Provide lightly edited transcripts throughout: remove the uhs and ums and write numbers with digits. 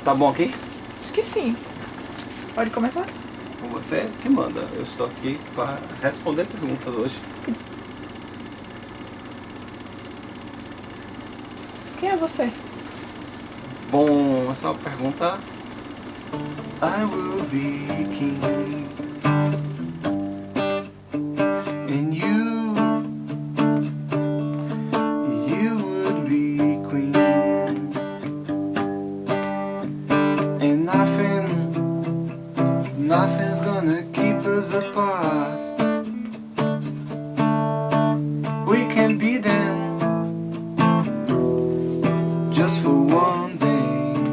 Tá bom aqui? Acho que sim. Pode começar? Você que manda. Eu estou aqui para responder perguntas hoje. Quem é você? Bom, essa é uma pergunta. I will be king. And you would be queen. And nothing's gonna keep us apart. We can be them just for one day.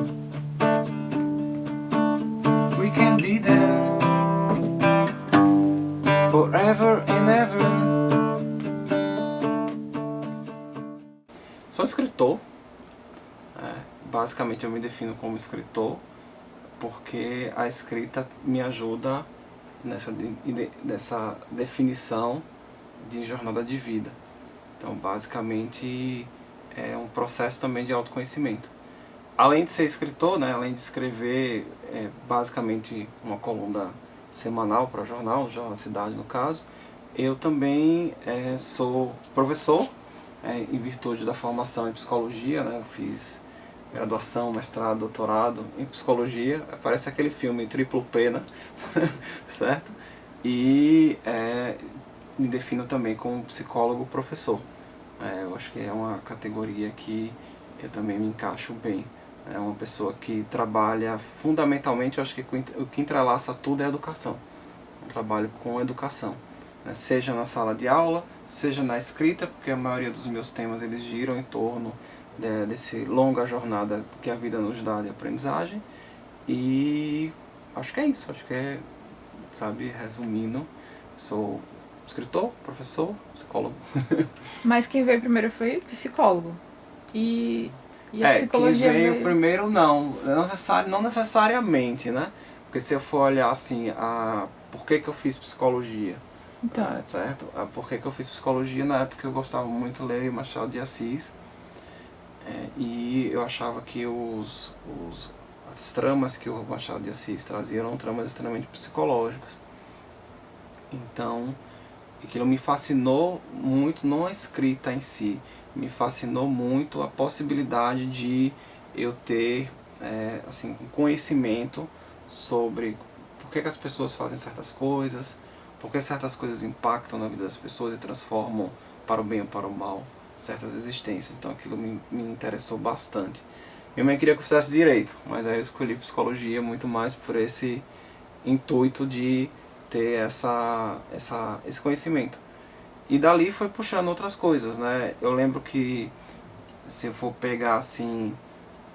We can be them forever and ever. Sou escritor. Basicamente eu me defino como escritor porque a escrita me ajuda nessa definição de jornada de vida. Então basicamente é um processo também de autoconhecimento. Além de ser escritor, né, além de escrever basicamente uma coluna semanal para o Jornal da Cidade no caso, eu também sou professor, em virtude da formação em psicologia, né, eu fiz graduação, mestrado, doutorado em psicologia, parece aquele filme Triplo P, né? Certo? E me defino também como psicólogo professor. Eu acho que é uma categoria que eu também me encaixo bem. É uma pessoa que trabalha fundamentalmente, eu acho que o que entrelaça tudo é a educação. Eu trabalho com educação, né? Seja na sala de aula, seja na escrita, porque a maioria dos meus temas eles giram em torno desse longa jornada que a vida nos dá de aprendizagem. E acho que é isso, acho que é, sabe, resumindo, sou escritor, professor, psicólogo. Mas quem veio primeiro foi psicólogo. E a Quem psicologia veio primeiro não necessariamente, né? Porque se eu for olhar assim, por que eu fiz psicologia? Então. Certo? Por que eu fiz psicologia? Na época eu gostava muito de ler Machado de Assis. E eu achava que as tramas que o Machado de Assis trazia eram tramas extremamente psicológicas. Então, aquilo me fascinou muito, não a escrita em si, me fascinou muito a possibilidade de eu ter assim, um conhecimento sobre por que as pessoas fazem certas coisas, por que certas coisas impactam na vida das pessoas e transformam para o bem ou para o mal certas existências. Então aquilo me interessou bastante. Minha mãe queria que eu fizesse direito, mas aí eu escolhi psicologia muito mais por esse intuito de ter esse conhecimento. E dali foi puxando outras coisas, né? Eu lembro que se eu for pegar assim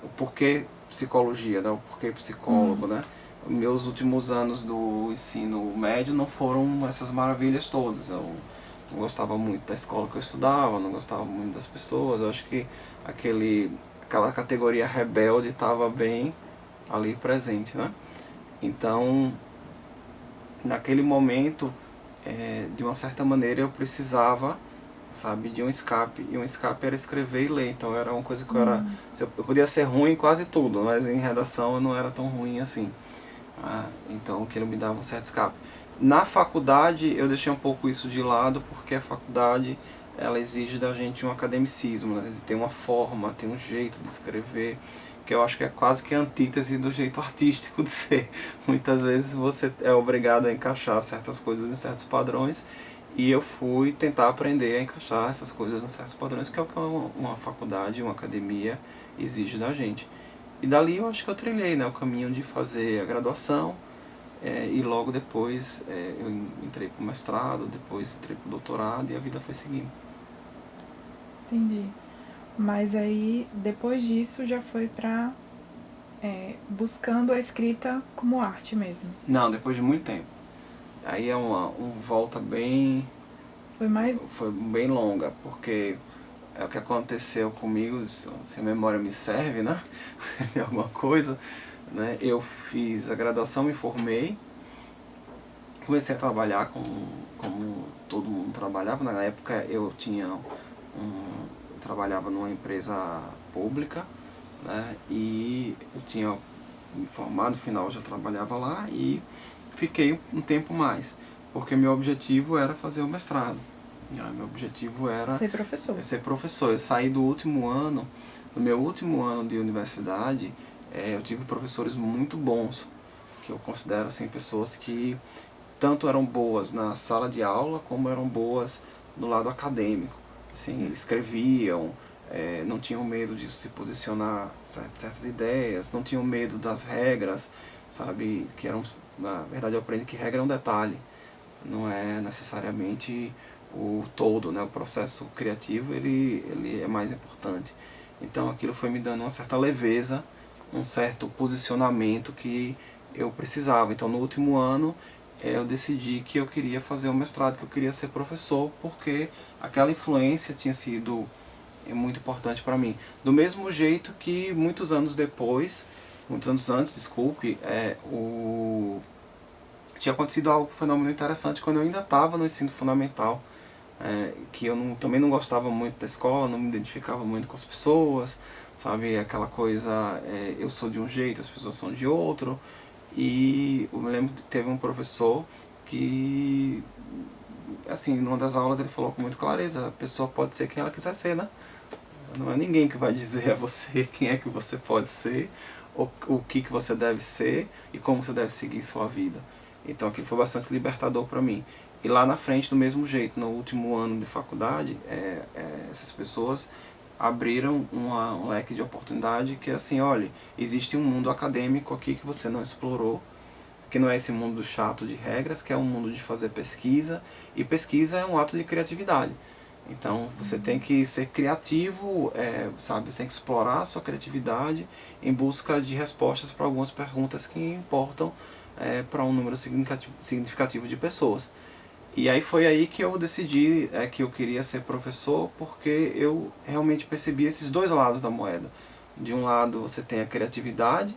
o porquê psicologia, né? O porquê psicólogo, né? Meus últimos anos do ensino médio não foram essas maravilhas todas. Eu não gostava muito da escola que eu estudava, não gostava muito das pessoas. Eu acho que aquela categoria rebelde estava bem ali presente, né? Então, naquele momento, de uma certa maneira, eu precisava, sabe, de um escape. E um escape era escrever e ler. Então era uma coisa que eu podia ser ruim em quase tudo, mas em redação eu não era tão ruim assim. Então aquilo me dava um certo escape. Na faculdade eu deixei um pouco isso de lado, porque a faculdade ela exige da gente um academicismo, né? Tem uma forma, tem um jeito de escrever, que eu acho que é quase que a antítese do jeito artístico de ser. Muitas vezes você é obrigado a encaixar certas coisas em certos padrões, e eu fui tentar aprender a encaixar essas coisas em certos padrões, que é o que uma faculdade, uma academia exige da gente. E dali eu acho que eu trilhei, né, o caminho de fazer a graduação, e logo depois eu entrei para o mestrado, depois entrei para o doutorado e a vida foi seguindo. Entendi. Mas aí, depois disso, já foi pra buscando a escrita como arte mesmo. Não, depois de muito tempo. Aí é uma volta bem... Foi bem longa, porque é o que aconteceu comigo, se a memória me serve, né? De alguma coisa, né? Eu fiz a graduação, me formei, comecei a trabalhar como todo mundo trabalhava. Na época eu trabalhava numa empresa pública, né? E eu tinha formado, no final eu já trabalhava lá e fiquei um tempo mais, porque meu objetivo era fazer o mestrado. Meu objetivo era Ser professor. ser professor. Eu saí do último ano, no meu último ano de universidade, eu tive professores muito bons, que eu considero assim, pessoas que tanto eram boas na sala de aula, como eram boas no lado acadêmico. Assim, escreviam, não tinham medo de se posicionar certas ideias, não tinham medo das regras, sabe? Que eram, na verdade, eu aprendi que regra é um detalhe, não é necessariamente o todo, né? O processo criativo ele é mais importante. Então aquilo foi me dando uma certa leveza, um certo posicionamento que eu precisava. Então no último ano eu decidi que eu queria fazer o mestrado, que eu queria ser professor, porque aquela influência tinha sido muito importante para mim. Do mesmo jeito que muitos anos depois, muitos anos antes, desculpe, tinha acontecido algo, um fenômeno interessante quando eu ainda estava no ensino fundamental, que eu também não gostava muito da escola, não me identificava muito com as pessoas, sabe, aquela coisa, eu sou de um jeito, as pessoas são de outro, e eu me lembro que teve um professor que, assim, numa das aulas ele falou com muita clareza, a pessoa pode ser quem ela quiser ser, né? Não é ninguém que vai dizer a você quem é que você pode ser, o que você deve ser e como você deve seguir sua vida. Então aquilo foi bastante libertador para mim. E lá na frente, do mesmo jeito, no último ano de faculdade, essas pessoas abriram um leque de oportunidade que é assim, olha, existe um mundo acadêmico aqui que você não explorou, que não é esse mundo chato de regras, que é um mundo de fazer pesquisa, e pesquisa é um ato de criatividade. Então você tem que ser criativo, sabe? Você tem que explorar a sua criatividade em busca de respostas para algumas perguntas que importam para um número significativo de pessoas. E aí foi aí que eu decidi que eu queria ser professor, porque eu realmente percebi esses dois lados da moeda. De um lado você tem a criatividade,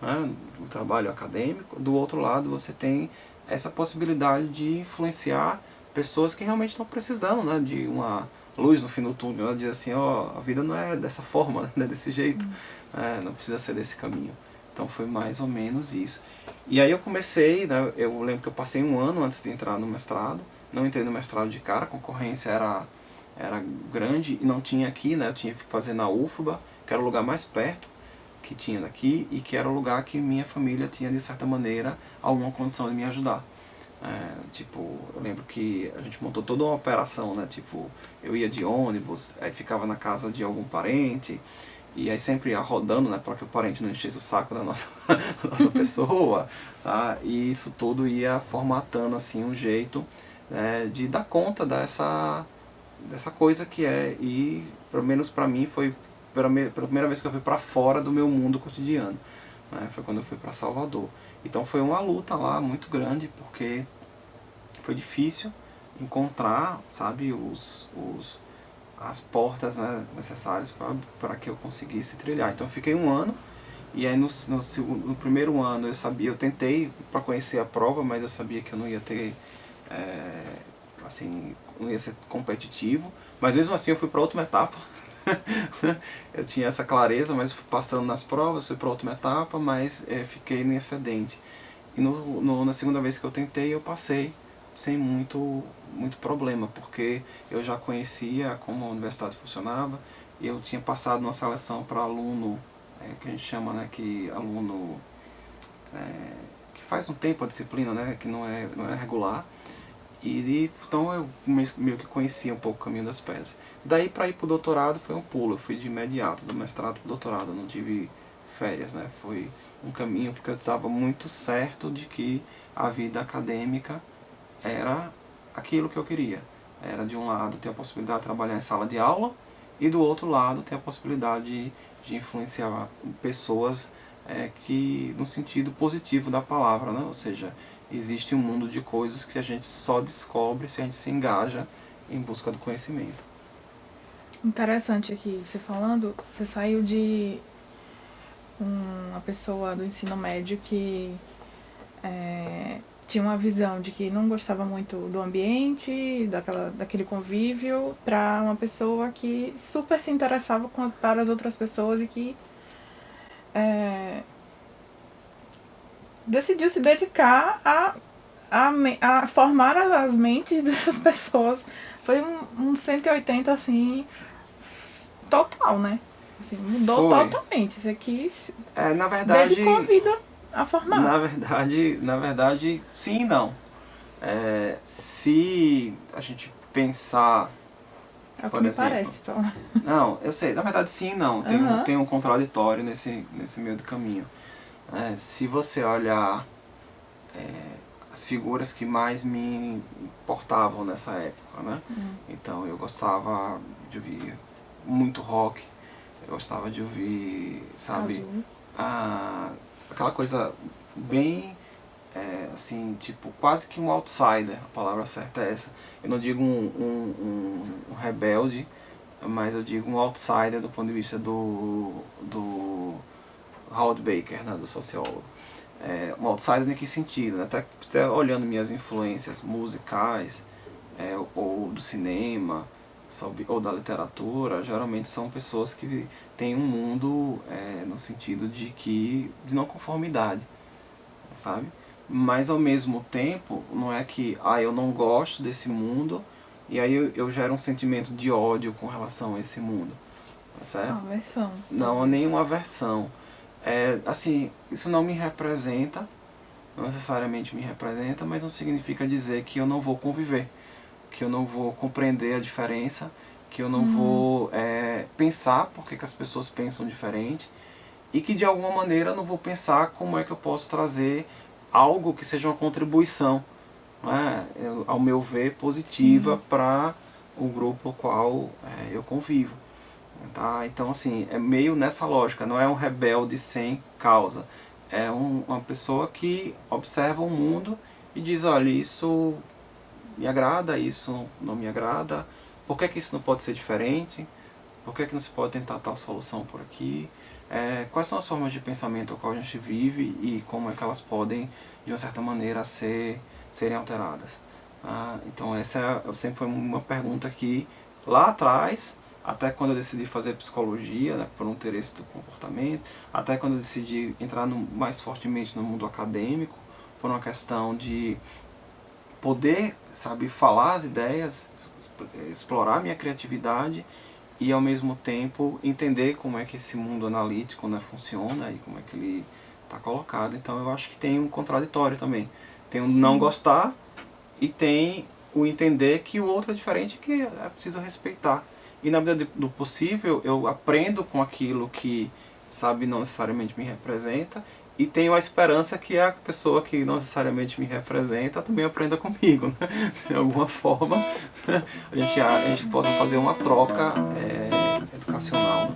né, o trabalho acadêmico, do outro lado você tem essa possibilidade de influenciar pessoas que realmente estão precisando, né, de uma luz no fim do túnel. Ela diz assim, a vida não é dessa forma, né, não é desse jeito, não precisa ser desse caminho. Então foi mais ou menos isso. E aí eu comecei, né, eu lembro que eu passei um ano antes de entrar no mestrado, não entrei no mestrado de cara, a concorrência era grande e não tinha aqui, né, eu tinha que fazer na UFBA, que era o lugar mais perto que tinha daqui e que era o lugar que minha família tinha, de certa maneira, alguma condição de me ajudar. Tipo, eu lembro que a gente montou toda uma operação, né? Tipo, eu ia de ônibus, aí ficava na casa de algum parente, e aí sempre ia rodando, né? Para que o parente não enchesse o saco da nossa, da nossa pessoa, tá? E isso tudo ia formatando, assim, um jeito, né, de dar conta dessa coisa que é, e pelo menos para mim foi pela primeira vez que eu fui para fora do meu mundo cotidiano, né? Foi quando eu fui para Salvador. Então foi uma luta lá muito grande, porque foi difícil encontrar, sabe, as portas, né, necessárias para que eu conseguisse trilhar. Então eu fiquei um ano, e aí no primeiro ano eu tentei para conhecer a prova, mas eu sabia que eu não ia ter, assim, não ia ser competitivo, mas mesmo assim eu fui para outra etapa. Eu tinha essa clareza, mas fui passando nas provas, fui para outra etapa, mas fiquei no excedente. E na segunda vez que eu tentei, eu passei sem muito problema, porque eu já conhecia como a universidade funcionava, e eu tinha passado uma seleção para aluno, que a gente chama, né, que aluno que faz um tempo a disciplina, né, que não é regular, e então eu meio que conhecia um pouco o caminho das pedras. Daí para ir para o doutorado foi um pulo, eu fui de imediato, do mestrado para o doutorado, eu não tive férias, né? Foi um caminho porque eu estava muito certo de que a vida acadêmica era aquilo que eu queria. Era de um lado ter a possibilidade de trabalhar em sala de aula e do outro lado ter a possibilidade de influenciar pessoas que no sentido positivo da palavra, né? Ou seja, existe um mundo de coisas que a gente só descobre se a gente se engaja em busca do conhecimento. Interessante aqui, você falando, você saiu de uma pessoa do ensino médio que tinha uma visão de que não gostava muito do ambiente, daquele convívio, para uma pessoa que super se interessava para as outras pessoas e que decidiu se dedicar a formar as mentes dessas pessoas. Foi um 180, assim, total, né? Assim, mudou Foi. totalmente. Você quis, Na verdade, dedicou a vida a formar. na verdade, sim e não. Se a gente pensar, É o que por me exemplo... parece. Então. Não, eu sei, na verdade sim e não. Aham. Tem um contraditório nesse meio do caminho. Se você olhar as figuras que mais me importavam nessa época, né? Então eu gostava de ouvir muito rock, eu gostava de ouvir, sabe, Azul. aquela coisa bem, assim, tipo, quase que um outsider, a palavra certa é essa. Eu não digo um rebelde, mas eu digo um outsider do ponto de vista do Howard Baker, né, do sociólogo. Um outsider em que sentido? Né? Até você olhando minhas influências musicais, ou do cinema, ou da literatura, geralmente são pessoas que têm um mundo no sentido de não conformidade, sabe? Mas ao mesmo tempo, não é que eu não gosto desse mundo e aí eu gero um sentimento de ódio com relação a esse mundo, certo? Aversão. Não há nenhuma aversão. Assim, isso não me representa, não necessariamente me representa, mas não significa dizer que eu não vou conviver, que eu não vou compreender a diferença, que eu não vou pensar porque que as pessoas pensam diferente e que de alguma maneira eu não vou pensar como é que eu posso trazer algo que seja uma contribuição, né, ao meu ver, positiva para o grupo ao qual eu convivo. Tá? Então, assim, é meio nessa lógica, não é um rebelde sem causa. É uma pessoa que observa o mundo e diz, olha, isso me agrada, isso não me agrada, por que isso não pode ser diferente? Por que não se pode tentar tal solução por aqui? Quais são as formas de pensamento ao qual a gente vive e como é que elas podem, de uma certa maneira, serem alteradas? Então essa sempre foi uma pergunta que lá atrás, até quando eu decidi fazer psicologia, né, por um interesse do comportamento, até quando eu decidi entrar mais fortemente no mundo acadêmico, por uma questão de poder, sabe, falar as ideias, explorar minha criatividade e ao mesmo tempo entender como é que esse mundo analítico, né, funciona e como é que ele está colocado. Então eu acho que tem um contraditório também. Tem o não gostar e tem o entender que o outro é diferente e que é preciso respeitar. E na medida do possível eu aprendo com aquilo que, sabe, não necessariamente me representa e tenho a esperança que a pessoa que não necessariamente me representa também aprenda comigo, né? De alguma forma, né? a gente possa fazer uma troca educacional.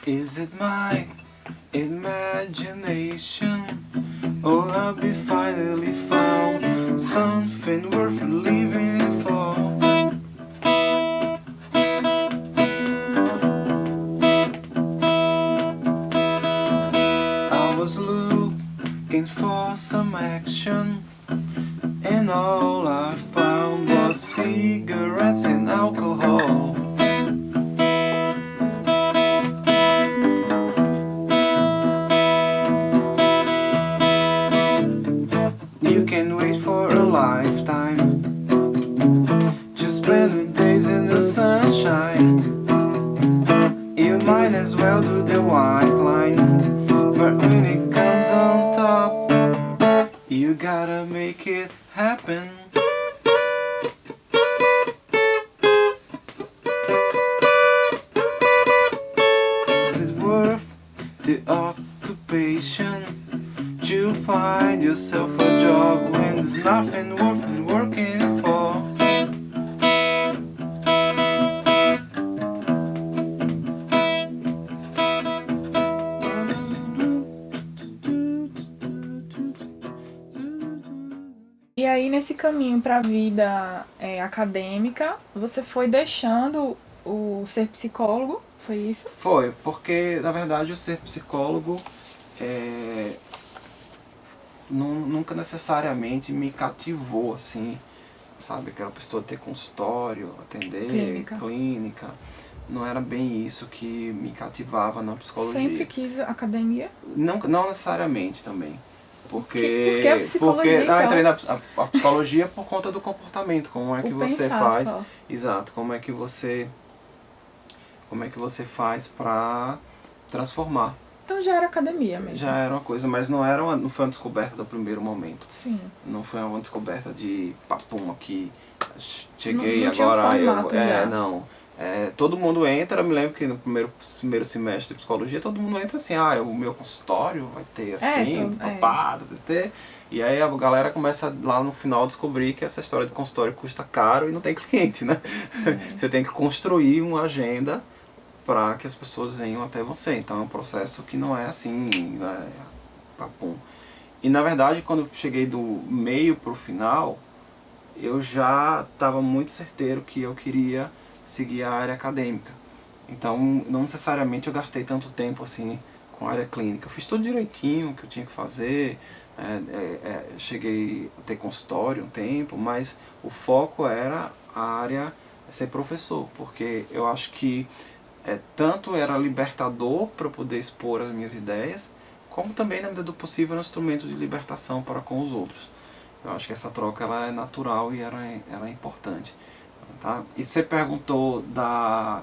Is it my imagination, or have we finally found something worth living for? I was looking for some action, and all I found was cigarettes and alcohol. You can wait for a lifetime, just spend the days in the sunshine. You might as well do the white line, but when it comes on top, you gotta make it happen. Is it worth the occupation to find yourself a job when there's nothing worth working for? E aí, nesse caminho para a vida acadêmica, você foi deixando o ser psicólogo, foi isso? Foi, porque na verdade o ser psicólogo nunca necessariamente me cativou assim, sabe? Aquela pessoa ter consultório, atender, Clínica. clínica. não era bem isso que me cativava na psicologia. Sempre quis academia? Não necessariamente também. Porque, Por que a psicologia, eu entrei então? a psicologia por conta do comportamento, como é que você pensar faz. só. Exato, como é que você faz para transformar. Então já era academia mesmo. Já era uma coisa, mas não foi uma descoberta do primeiro momento. Sim. Não foi uma descoberta de papum aqui, cheguei Não tinha agora, formato já. não. Todo mundo entra, me lembro que no primeiro semestre de psicologia, todo mundo entra assim, o meu consultório vai ter assim, papado, e aí a galera começa lá no final a descobrir que essa história de consultório custa caro e não tem cliente, né? Você tem que construir uma agenda para que as pessoas venham até você. Então é um processo que não é assim, né? Papum. E na verdade, quando eu cheguei do meio para o final, eu já estava muito certeiro que eu queria seguir a área acadêmica. Então não necessariamente eu gastei tanto tempo assim com a área clínica. Eu fiz tudo direitinho, o que eu tinha que fazer, cheguei a ter consultório um tempo, mas o foco era a área ser professor, porque eu acho que tanto era libertador para poder expor as minhas ideias, como também, na medida do possível, um instrumento de libertação para com os outros. Eu acho que essa troca ela é natural e ela é importante. Tá? E você perguntou da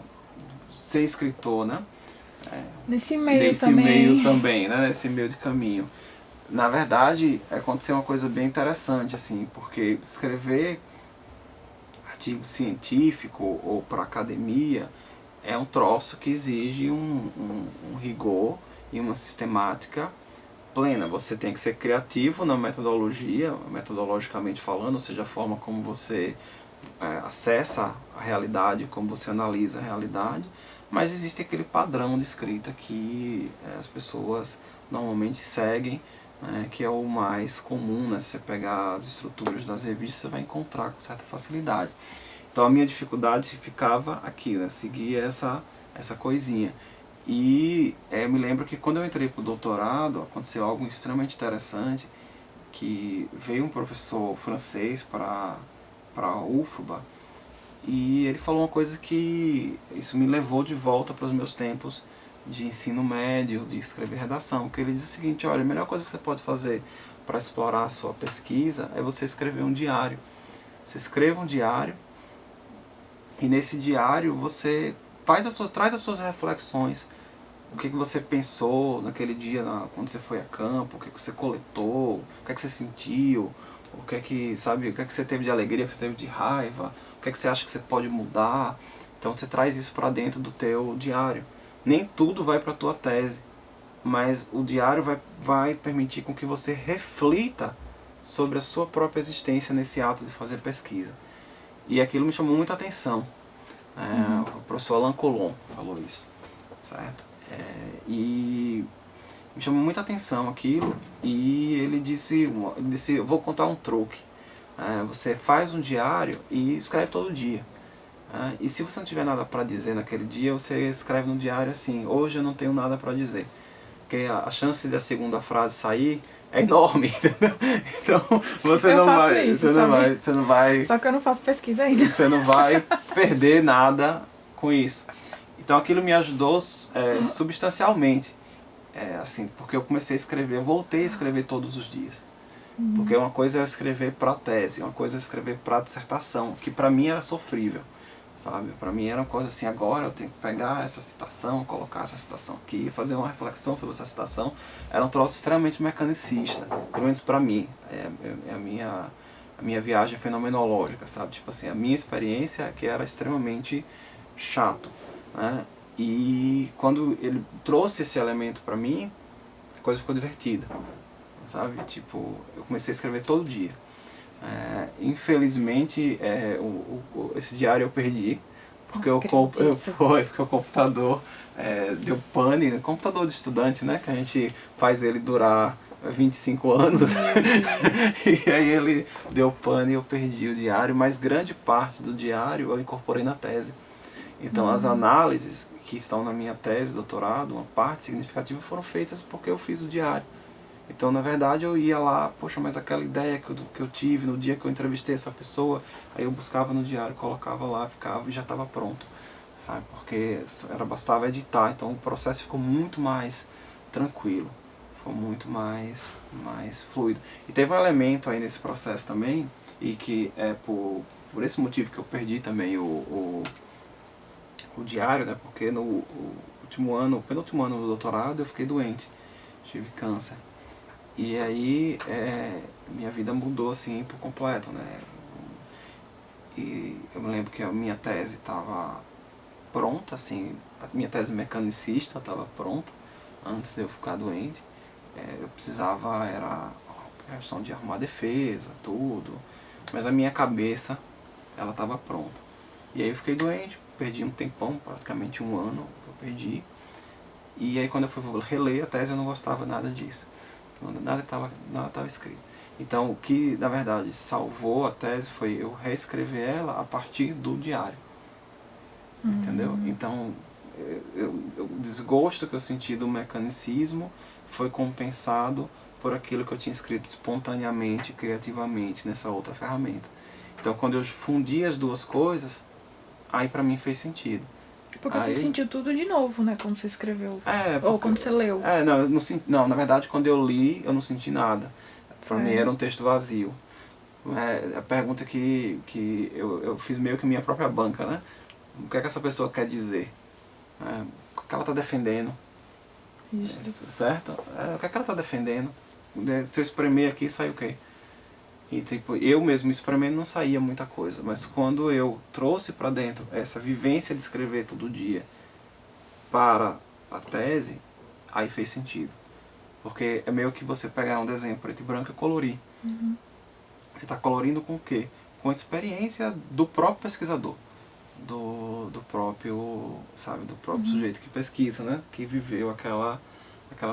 ser escritor, né? Nesse meio Nesse também. meio também, né? Nesse meio de caminho. Na verdade, aconteceu uma coisa bem interessante, assim, porque escrever artigo científico ou para academia é um troço que exige um rigor e uma sistemática plena. Você tem que ser criativo na metodologia, metodologicamente falando, ou seja, a forma como você acessa a realidade, como você analisa a realidade, mas existe aquele padrão de escrita que as pessoas normalmente seguem, que é o mais comum, né? Se você pegar as estruturas das revistas, você vai encontrar com certa facilidade. Então a minha dificuldade ficava aqui, né? Seguir essa coisinha. E me lembro que quando eu entrei para o doutorado, aconteceu algo extremamente interessante, que veio um professor francês para a UFBA, e ele falou uma coisa que isso me levou de volta para os meus tempos de ensino médio, de escrever redação, que ele diz o seguinte: olha, a melhor coisa que você pode fazer para explorar a sua pesquisa é você escrever um diário. Você escreva um diário, e nesse diário você traz as suas reflexões, o que você pensou naquele dia, quando você foi a campo, o que você coletou, o que você sentiu, o que você teve de alegria, o que você teve de raiva, o que você acha que você pode mudar. Então você traz isso para dentro do teu diário. Nem tudo vai para a tua tese, mas o diário vai permitir com que você reflita sobre a sua própria existência nesse ato de fazer pesquisa. E aquilo me chamou muita atenção. O professor Alain Colomb falou isso, certo? E me chamou muita atenção aquilo, e ele disse, eu vou contar um truque. Você faz um diário e escreve todo dia. E se você não tiver nada para dizer naquele dia, você escreve no diário assim: hoje eu não tenho nada para dizer. Porque a chance da segunda frase sair é enorme, entendeu? Então você não vai. Só que eu não faço pesquisa ainda. Você não vai perder nada com isso. Então aquilo me ajudou substancialmente, assim, porque eu comecei a escrever, voltei a escrever todos os dias. Porque uma coisa é eu escrever para tese, uma coisa é escrever para dissertação, que para mim era sofrível, sabe? Para mim era uma coisa assim: agora eu tenho que pegar essa citação, colocar essa citação aqui, fazer uma reflexão sobre essa citação. Era um troço extremamente mecanicista, pelo menos para mim. A minha viagem fenomenológica, sabe? Tipo assim, a minha experiência é que era extremamente chato, né? E quando ele trouxe esse elemento para mim, a coisa ficou divertida, sabe? Tipo, eu comecei a escrever todo dia. Infelizmente, esse diário eu perdi, porque porque o computador deu pane, computador de estudante, né? Que a gente faz ele durar 25 anos. E aí ele deu pane e eu perdi o diário, mas grande parte do diário eu incorporei na tese. Então as análises que estão na minha tese de doutorado, uma parte significativa, foram feitas porque eu fiz o diário. Então, na verdade, eu ia lá, poxa, mas aquela ideia que eu tive no dia que eu entrevistei essa pessoa, aí eu buscava no diário, colocava lá, ficava e já estava pronto, sabe? Porque bastava editar, então o processo ficou muito mais tranquilo, ficou muito mais fluido. E teve um elemento aí nesse processo também, e que é por esse motivo que eu perdi também o diário, né? Porque no penúltimo ano do doutorado eu fiquei doente, tive câncer. E aí minha vida mudou assim por completo, né? E eu me lembro que a minha tese estava pronta, assim, a minha tese mecanicista estava pronta antes de eu ficar doente. Eu precisava, era a questão de arrumar defesa, tudo, mas a minha cabeça, ela estava pronta. E aí eu fiquei doente, perdi um tempão, praticamente um ano que eu perdi. E aí quando eu fui reler a tese eu não gostava nada disso, nada estava escrito. Então o que na verdade salvou a tese foi eu reescrever ela a partir do diário. Entendeu? Então o desgosto que eu senti do mecanicismo foi compensado por aquilo que eu tinha escrito espontaneamente, criativamente nessa outra ferramenta. Então quando eu fundi as duas coisas, aí pra mim fez sentido. Porque aí, você sentiu tudo de novo, né, quando você escreveu. Porque, ou quando você leu. Não, na verdade quando eu li eu não senti nada. Pra mim era um texto vazio. A pergunta que eu fiz meio que minha própria banca, né? O que é que essa pessoa quer dizer? O que ela está defendendo? Certo? O que é que ela está defendendo? Se eu espremer aqui, sai o quê? E tipo, eu mesmo espremendo não saía muita coisa, mas quando eu trouxe para dentro essa vivência de escrever todo dia para a tese, aí fez sentido. Porque é meio que você pegar um desenho preto e branco e colorir. Você está colorindo com o quê? Com a experiência do próprio pesquisador. Do próprio, sabe, do próprio sujeito que pesquisa, né? Que viveu aquela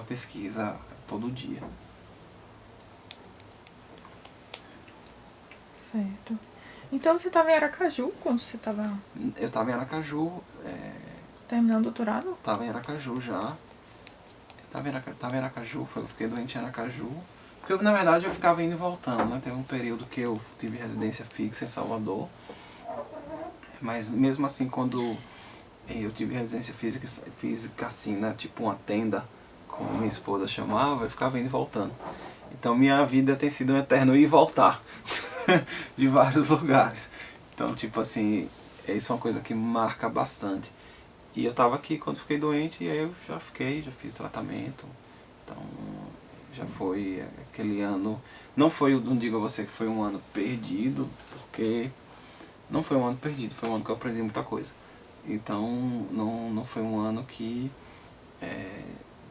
pesquisa todo dia. Certo. Então você estava em Aracaju quando você estava... Eu estava em Aracaju. Terminando o doutorado? Estava em Aracaju já. Estava em Aracaju, eu fiquei doente em Aracaju. Porque na verdade eu ficava indo e voltando, né? Teve um período que eu tive residência fixa em Salvador. Mas mesmo assim, quando eu tive residência física assim, né? Tipo uma tenda, como minha esposa chamava, eu ficava indo e voltando. Então minha vida tem sido um eterno ir e voltar de vários lugares. Então, tipo assim, isso é uma coisa que me marca bastante. E eu tava aqui quando fiquei doente e aí eu já fiz tratamento. Então, já foi aquele ano... Não digo a você que foi um ano perdido, porque... Não foi um ano perdido, foi um ano que eu aprendi muita coisa. Então, não foi um ano que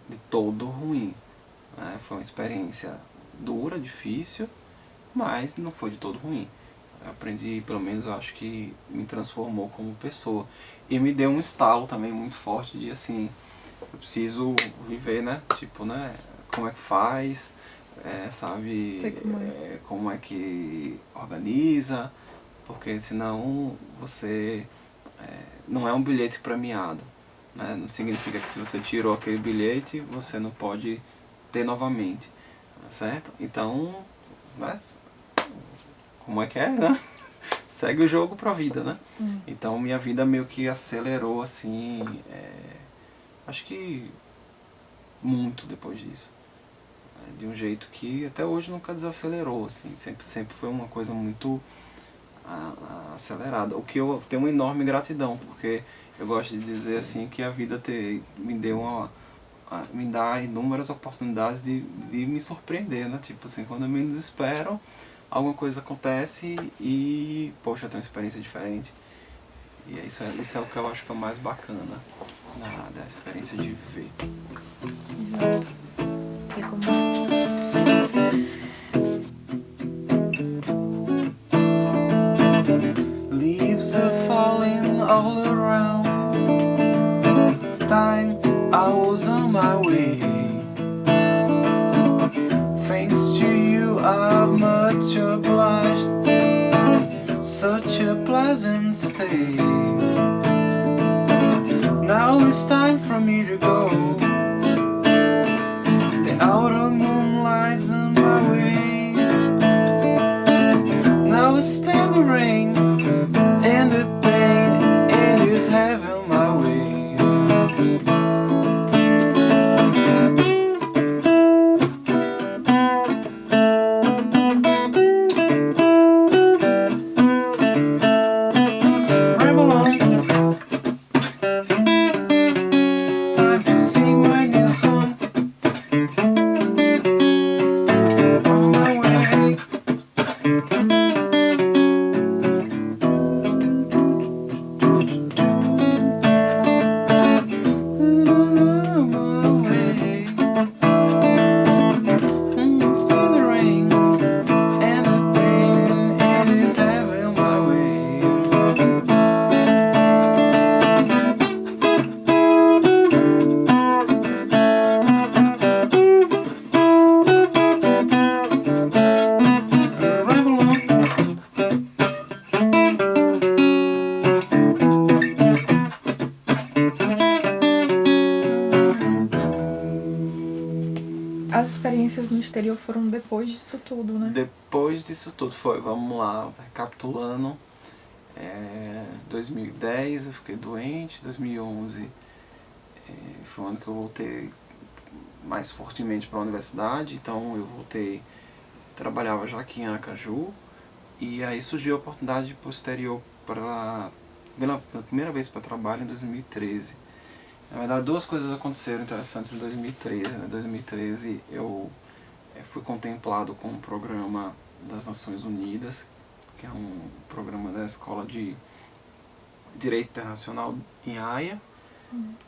de todo ruim. Né? Foi uma experiência dura, difícil, mas não foi de todo ruim. Eu aprendi, pelo menos eu acho que me transformou como pessoa. E me deu um estalo também muito forte de assim, eu preciso viver, né? Tipo, né? Como é que faz, sabe? Como é que organiza. Porque senão você não é um bilhete premiado, né? Não significa que se você tirou aquele bilhete, você não pode ter novamente, certo? Então, mas, como é que é, né? Segue o jogo pra vida, né? Então minha vida meio que acelerou assim, acho que muito depois disso. De um jeito que até hoje nunca desacelerou, assim, sempre foi uma coisa muito acelerada, o que eu tenho uma enorme gratidão, porque eu gosto de dizer assim que a vida me dá inúmeras oportunidades de me surpreender, né? Tipo assim, quando eu menos espero, alguma coisa acontece e, poxa, eu tenho uma experiência diferente. E isso é o que eu acho que é o mais bacana da experiência de viver. Tem como... Leaves are falling all around. Time, I was on my way. Thanks to you, I'm much obliged. Such a pleasant stay. Now it's time for me to go. The outer moon lies in my way. Now it's time to rain. And the pain, it is having my sing my new song. On my way. As experiências no exterior foram depois disso tudo, né? Depois disso tudo foi, vamos lá, recapitulando. 2010 eu fiquei doente, 2011 foi o ano que eu voltei mais fortemente para a universidade, então eu voltei, trabalhava já aqui em Aracaju, e aí surgiu a oportunidade para o exterior pela primeira vez para trabalho em 2013. Na verdade, duas coisas aconteceram interessantes em 2013. Né? Em 2013 eu fui contemplado com um programa das Nações Unidas, que é um programa da Escola de Direito Internacional em Haia.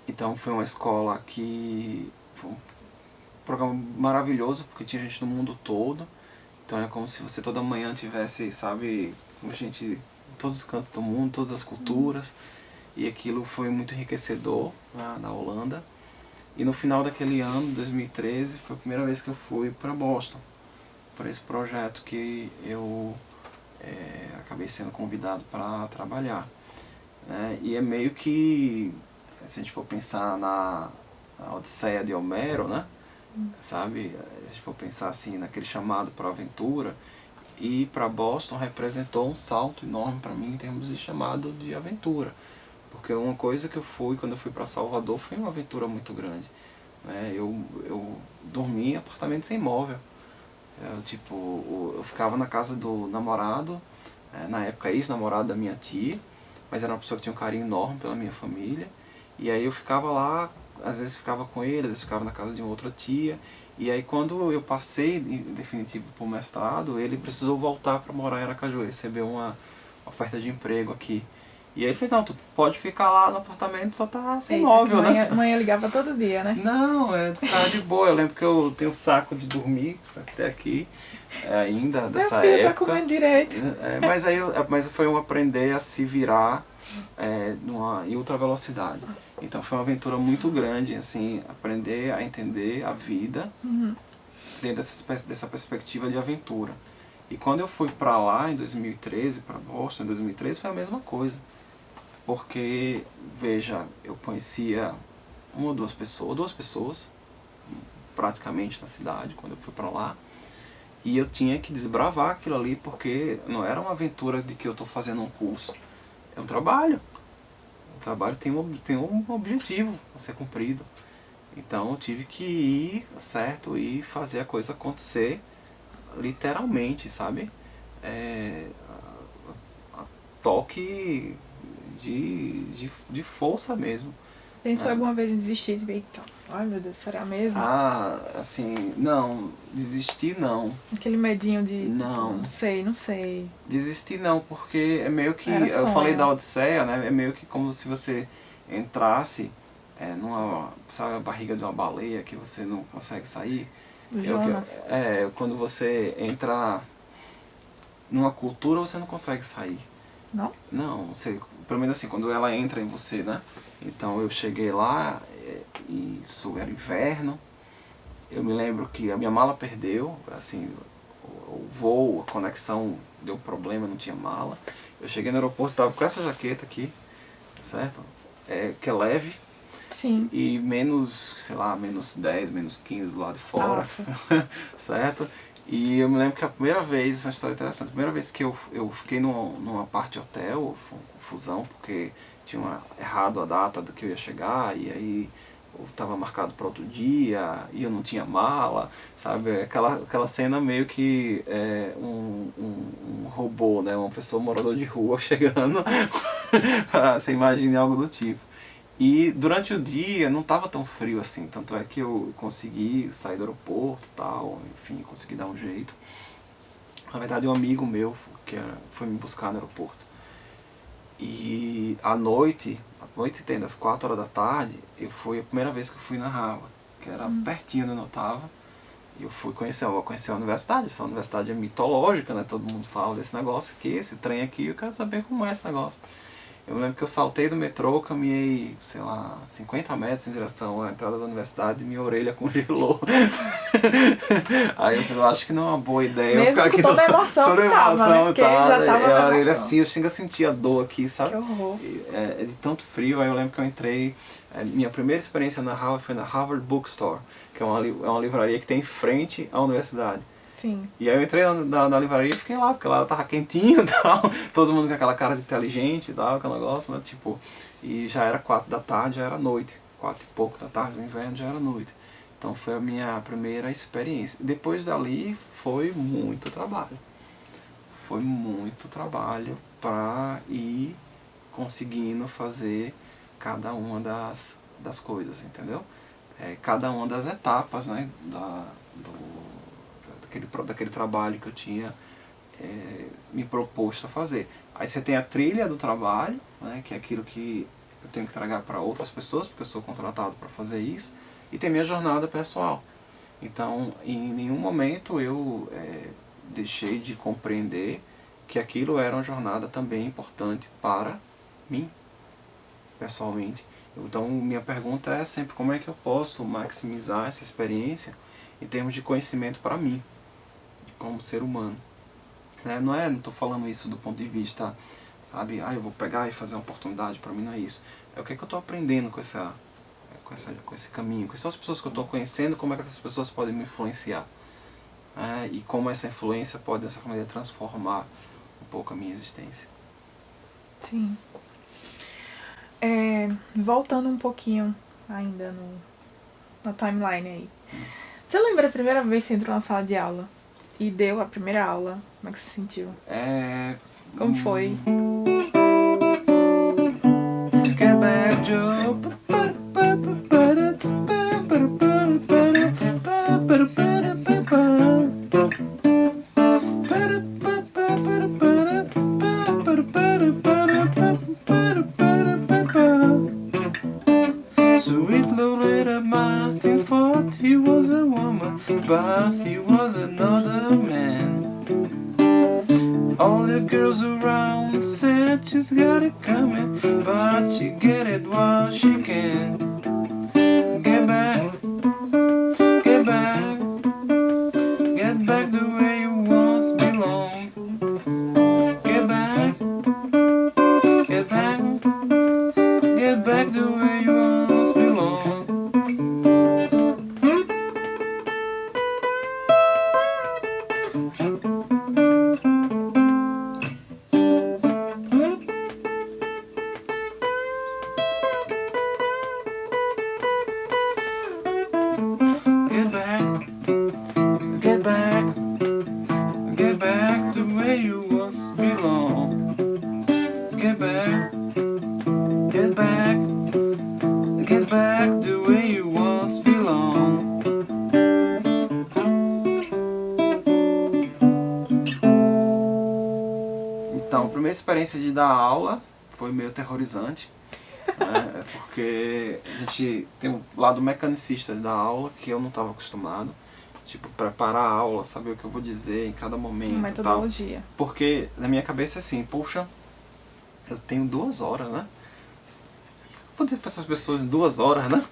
Então foi uma escola que foi um programa maravilhoso, porque tinha gente do mundo todo. Então é como se você toda manhã tivesse, sabe, gente de todos os cantos do mundo, todas as culturas. E aquilo foi muito enriquecedor na Holanda. E no final daquele ano, 2013, foi a primeira vez que eu fui para Boston, para esse projeto que eu acabei sendo convidado para trabalhar. Né? E é meio que, se a gente for pensar na Odisseia de Homero, né? Sabe? Se a gente for pensar assim, naquele chamado para a aventura, e para Boston representou um salto enorme para mim em termos de chamado de aventura. Porque uma coisa que eu fui, quando eu fui para Salvador, foi uma aventura muito grande. Né? Eu dormi em apartamento sem móvel. Eu ficava na casa do namorado, na época ex-namorado da minha tia, mas era uma pessoa que tinha um carinho enorme pela minha família. E aí eu ficava lá, às vezes ficava com ele, às vezes ficava na casa de uma outra tia. E aí quando eu passei em definitivo para o mestrado, ele precisou voltar para morar em Aracaju, ele recebeu uma oferta de emprego aqui. E aí ele fez, não, tu pode ficar lá no apartamento, só tá sem móvel, né? Mãe ligava todo dia, né? Não, tá de boa. Eu lembro que eu tenho um saco de dormir até aqui, ainda dessa Meu filho época. tá comendo direito. Mas foi um aprender a se virar em ultra velocidade. Então foi uma aventura muito grande, assim, aprender a entender a vida dentro dessa perspectiva de aventura. E quando eu fui pra lá em 2013, pra Boston em 2013, foi a mesma coisa. Porque, veja, eu conhecia uma ou duas pessoas, praticamente na cidade, quando eu fui pra lá. E eu tinha que desbravar aquilo ali, porque não era uma aventura de que eu estou fazendo um curso. É um trabalho. O trabalho tem um objetivo a ser cumprido. Então eu tive que ir, certo, e fazer a coisa acontecer literalmente, sabe? A toque de força mesmo. Pensou alguma vez em desistir? Tipo, eita, ai meu Deus, será mesmo? Assim, não, desistir não. Aquele medinho de, não. Tipo, não sei. Desistir não, porque é meio que, Era eu sonho. falei da Odisseia, né? É meio que como se você entrasse sabe, a barriga de uma baleia que você não consegue sair. Jonas. Quando você entra numa cultura, você não consegue sair. Não? Não, pelo menos assim, quando ela entra em você, né? Então eu cheguei lá, e isso era inverno. Eu me lembro que a minha mala perdeu, assim, o voo, a conexão deu problema, não tinha mala. Eu cheguei no aeroporto, tava com essa jaqueta aqui, certo? Que é leve. Sim. E menos, sei lá, menos 10, menos 15 do lado de fora, certo? E eu me lembro que a primeira vez, essa história é interessante, a primeira vez que eu fiquei numa parte de hotel, confusão, porque tinha errado a data do que eu ia chegar, e aí eu estava marcado para outro dia, e eu não tinha mala, sabe? Aquela cena meio que um robô, né? Uma pessoa morador de rua chegando, você imagina algo do tipo. E durante o dia não estava tão frio assim, tanto é que eu consegui sair do aeroporto e tal, enfim, consegui dar um jeito. Na verdade, um amigo meu foi me buscar no aeroporto. E à noite tem das 4 horas da tarde, foi a primeira vez que eu fui na Harvard, que era pertinho de onde eu estava. E eu vou conhecer a universidade. Essa universidade é mitológica, né? Todo mundo fala desse negócio aqui, esse trem aqui, eu quero saber como é esse negócio. Eu lembro que eu saltei do metrô, caminhei, sei lá, 50 metros em direção à entrada da universidade e minha orelha congelou. Aí eu falei, eu acho que não é uma boa ideia eu Mesmo ficar com aqui toda a emoção que tava, né? Porque já tava e a na orelha emoção. assim, eu ainda sentia dor aqui, sabe? Que horror. É de tanto frio. Aí eu lembro que eu entrei, minha primeira experiência na Harvard foi na Harvard Bookstore, que é uma livraria que tem em frente à universidade. Sim. E aí eu entrei na livraria e fiquei lá, porque lá tava quentinho e tal, todo mundo com aquela cara de inteligente e tal, aquele negócio, né, tipo, e já era 4 da tarde, já era noite, 4 e pouco da tarde, no inverno já era noite. Então foi a minha primeira experiência. Depois dali foi muito trabalho para ir conseguindo fazer cada uma das coisas, entendeu? Cada uma das etapas, né, daquele trabalho que eu tinha me proposto a fazer. Aí você tem a trilha do trabalho, né, que é aquilo que eu tenho que entregar para outras pessoas, porque eu sou contratado para fazer isso, e tem minha jornada pessoal. Então, em nenhum momento eu deixei de compreender que aquilo era uma jornada também importante para mim, pessoalmente. Então, minha pergunta é sempre como é que eu posso maximizar essa experiência em termos de conhecimento para mim, como ser humano. Não estou falando isso do ponto de vista, sabe, eu vou pegar e fazer uma oportunidade, para mim não é isso. É o que é que eu estou aprendendo com esse caminho, quais são as pessoas que eu estou conhecendo, como é que essas pessoas podem me influenciar. E como essa influência pode, dessa maneira, transformar um pouco a minha existência. Sim. Voltando um pouquinho ainda na timeline aí. Você lembra a primeira vez que você entrou na sala de aula? E deu a primeira aula? Como é que você se sentiu? Como foi? Get back, Joe. Sweet Loretta Martin thought he was a woman, but he was another man. All the girls around said she's got it coming, but she get it while she can. Get back, get back, get back the way you once belonged. Get back, get back, get back the way you once belonged. Get back, get back, get back the way you once belonged. Get back, get back, get back the way you once belonged. Então, a primeira experiência de dar aula foi meio aterrorizante, né? Porque a gente tem um lado mecanicista da aula que eu não estava acostumado. Tipo, preparar a aula, saber o que eu vou dizer em cada momento. Metodologia. Tal. Porque na minha cabeça é assim, puxa, eu tenho 2 horas, né? Vou dizer para essas pessoas em 2 horas, né?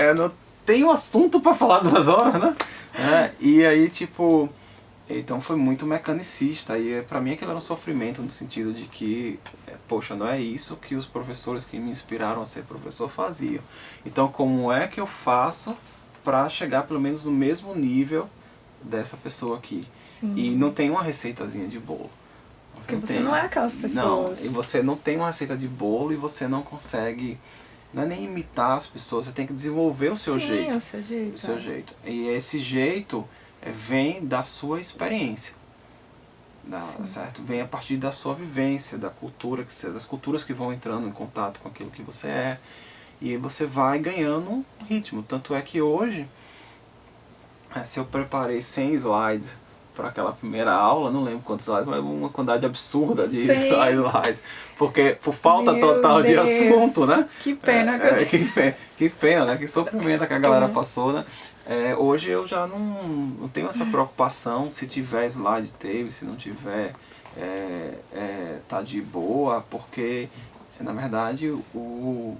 Eu não tenho assunto para falar 2 horas, né? E aí, tipo, então foi muito mecanicista. E para mim aquilo era um sofrimento no sentido de que, poxa, não é isso que os professores que me inspiraram a ser professor faziam. Então como é que eu faço para chegar pelo menos no mesmo nível dessa pessoa aqui? Sim. E não tem uma receitazinha de bolo. Porque você não é aquelas pessoas. Não, e você não tem uma receita de bolo e você não consegue, não é nem imitar as pessoas, você tem que desenvolver o seu jeito. Sim, o seu jeito. O seu jeito. E esse jeito vem da sua experiência. certo? Vem a partir da sua vivência, da cultura, das culturas que vão entrando em contato com aquilo que você é. E aí você vai ganhando um ritmo. Tanto é que hoje, se eu preparei 100 slides para aquela primeira aula, não lembro quantos slides, mas uma quantidade absurda de slides. Porque por falta total de assunto, né? Que pena. Que pena, né? Que sofrimento que a galera passou, né? Hoje eu já não tenho essa preocupação. Se tiver slide, teve. Se não tiver, tá de boa. Porque, na verdade, o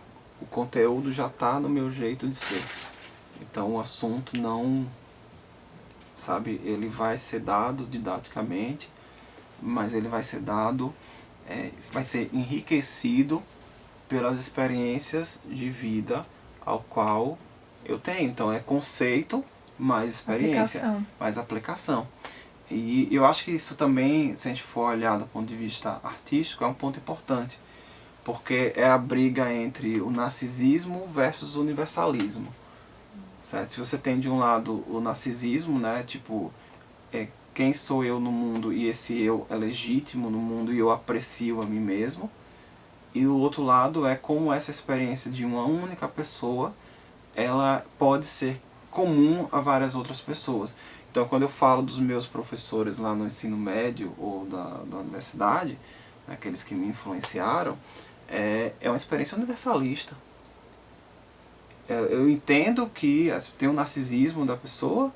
conteúdo já está no meu jeito de ser. Então o assunto não... Sabe, ele vai ser dado didaticamente, mas ele vai ser dado, vai ser enriquecido pelas experiências de vida ao qual eu tenho. Então é conceito mais experiência, mais aplicação. E eu acho que isso também, se a gente for olhar do ponto de vista artístico, é um ponto importante, porque é a briga entre o narcisismo versus o universalismo. Certo? Se você tem de um lado o narcisismo, né, tipo, quem sou eu no mundo e esse eu é legítimo no mundo e eu aprecio a mim mesmo, e o outro lado é como essa experiência de uma única pessoa, ela pode ser comum a várias outras pessoas. Então quando eu falo dos meus professores lá no ensino médio ou da universidade, aqueles que me influenciaram, é uma experiência universalista. Eu entendo que tem um narcisismo da pessoa,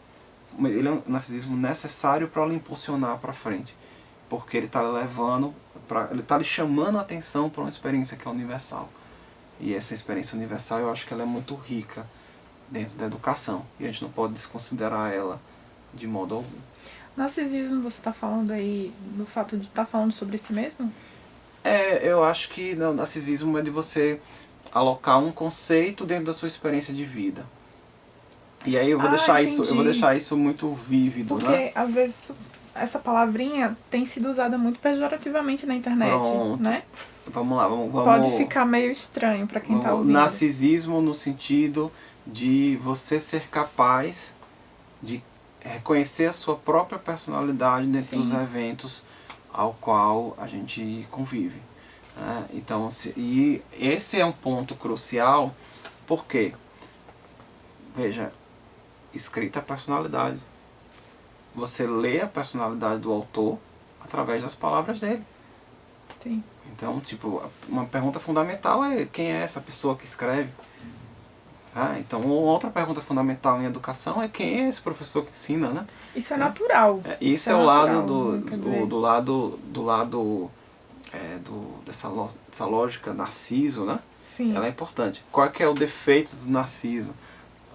ele é um narcisismo necessário para ela impulsionar para frente, porque ele está levando, ele está lhe chamando a atenção para uma experiência que é universal. E essa experiência universal eu acho que ela é muito rica dentro da educação, e a gente não pode desconsiderar ela de modo algum. Narcisismo, você está falando aí do fato de estar falando sobre si mesmo? Eu acho que o narcisismo é de você alocar um conceito dentro da sua experiência de vida. E aí eu vou deixar isso muito vívido, porque, né? Às vezes essa palavrinha tem sido usada muito pejorativamente na internet. Pronto. Né? Vamos lá, vamos... Pode ficar meio estranho para quem está ouvindo. Narcisismo no sentido de você ser capaz de reconhecer a sua própria personalidade dentro dos eventos ao qual a gente convive. Então, e esse é um ponto crucial, porque, veja, escrita a personalidade. Você lê a personalidade do autor através das palavras dele. Sim. Então, tipo, uma pergunta fundamental é quem é essa pessoa que escreve? Então, outra pergunta fundamental em educação é quem é esse professor que ensina, né? Isso é natural. Isso é o lado do lado dessa lógica Narciso, né? Sim. Ela é importante. Qual é que é o defeito do Narciso?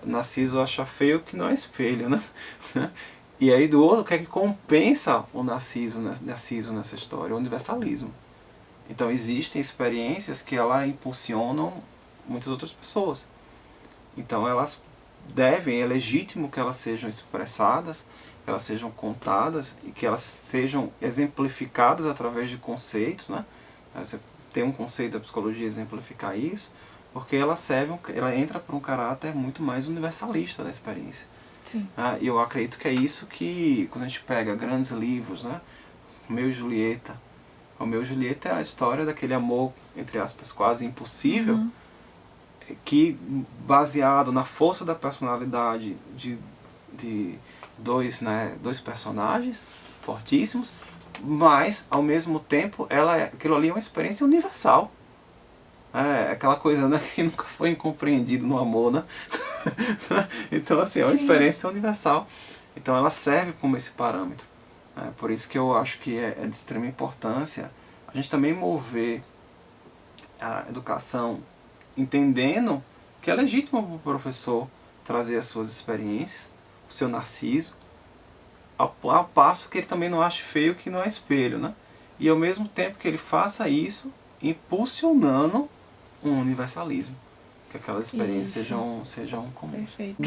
O Narciso acha feio que não é espelho, né? E aí do outro, o que é que compensa o Narciso nessa história? O universalismo. Então existem experiências que ela impulsionam muitas outras pessoas. Então elas é legítimo que elas sejam expressadas, que elas sejam contadas e que elas sejam exemplificadas através de conceitos, né? Você tem um conceito da psicologia exemplificar isso, porque ela entra para um caráter muito mais universalista da experiência. Sim. E eu acredito que é isso que, quando a gente pega grandes livros, né? Romeu e Julieta. Romeu e Julieta é a história daquele amor, entre aspas, quase impossível, que, baseado na força da personalidade de dois personagens fortíssimos, mas, ao mesmo tempo, aquilo ali é uma experiência universal. Aquela coisa, né, que nunca foi incompreendido no amor, né? Então, assim, é uma experiência universal. Então, ela serve como esse parâmetro. Por isso que eu acho que é de extrema importância a gente também mover a educação entendendo que é legítimo para o professor trazer as suas experiências, o seu narciso, ao passo que ele também não ache feio que não é espelho, né? E ao mesmo tempo que ele faça isso, impulsionando um universalismo, que aquelas experiências sejam comuns. Perfeito.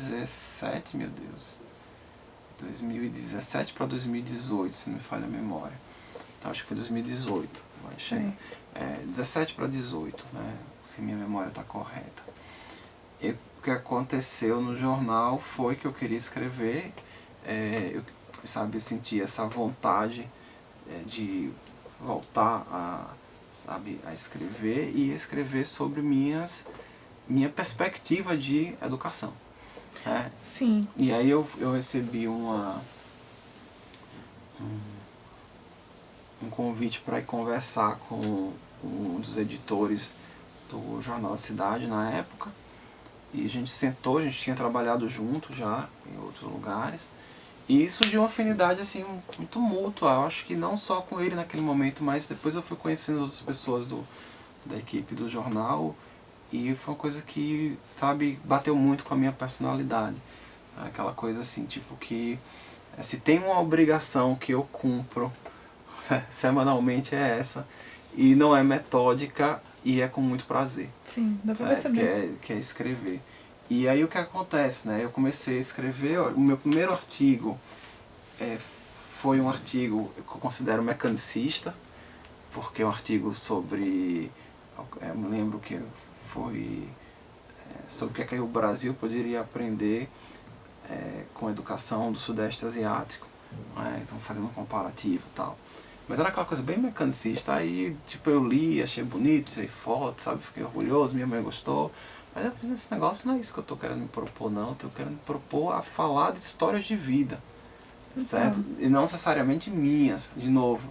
2017, meu Deus. 2017 para 2018, se não me falha a memória. Então, acho que foi 2018. Vai 17 para 18, né? Se minha memória está correta. E o que aconteceu no jornal foi que eu queria escrever. Eu senti essa vontade de voltar a escrever e escrever sobre minha perspectiva de educação. Sim. E aí eu recebi um convite para ir conversar com um dos editores do Jornal da Cidade na época. E a gente sentou, a gente tinha trabalhado junto já em outros lugares. E surgiu uma afinidade assim, muito mútua. Eu acho que não só com ele naquele momento, mas depois eu fui conhecendo as outras pessoas da equipe do jornal. E foi uma coisa que, bateu muito com a minha personalidade. Aquela coisa assim, tipo que se tem uma obrigação que eu cumpro semanalmente é essa. E não é metódica e é com muito prazer. Sim, dá pra perceber. Que é escrever. E aí o que acontece, né? Eu comecei a escrever, o meu primeiro artigo foi um artigo que eu considero mecanicista, porque é um artigo sobre, eu me lembro que foi sobre o que o Brasil poderia aprender com a educação do Sudeste Asiático, né? Então fazendo um comparativo e tal. Mas era aquela coisa bem mecanicista, aí tipo eu li, achei bonito, tirei foto, fiquei orgulhoso, minha mãe gostou. Mas eu fiz esse negócio, não é isso que eu estou querendo me propor, não. Eu estou querendo me propor a falar de histórias de vida, certo? E não necessariamente minhas, de novo,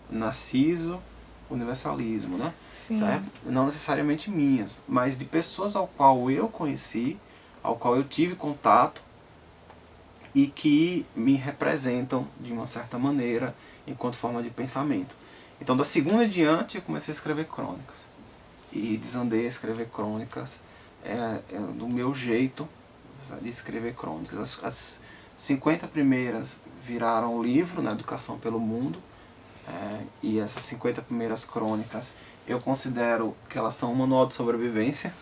narciso, universalismo, né? Sim. Certo? Não necessariamente minhas, mas de pessoas ao qual eu conheci, ao qual eu tive contato e que me representam de uma certa maneira enquanto forma de pensamento. Então, da segunda em diante, eu comecei a escrever crônicas. E desandei a escrever crônicas do meu jeito de escrever crônicas. As 50 primeiras viraram livro, na Educação pelo Mundo, e essas 50 primeiras crônicas eu considero que elas são um manual de sobrevivência,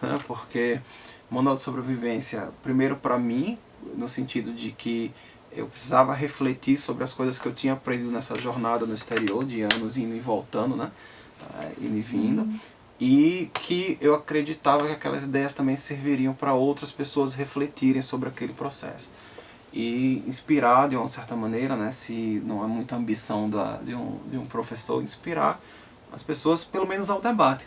né, porque manual de sobrevivência, primeiro para mim, no sentido de que eu precisava refletir sobre as coisas que eu tinha aprendido nessa jornada no exterior, de anos indo e voltando, né, indo e vindo. E que eu acreditava que aquelas ideias também serviriam para outras pessoas refletirem sobre aquele processo. E inspirar de uma certa maneira, né, se não é muita ambição de um professor, inspirar as pessoas pelo menos ao debate.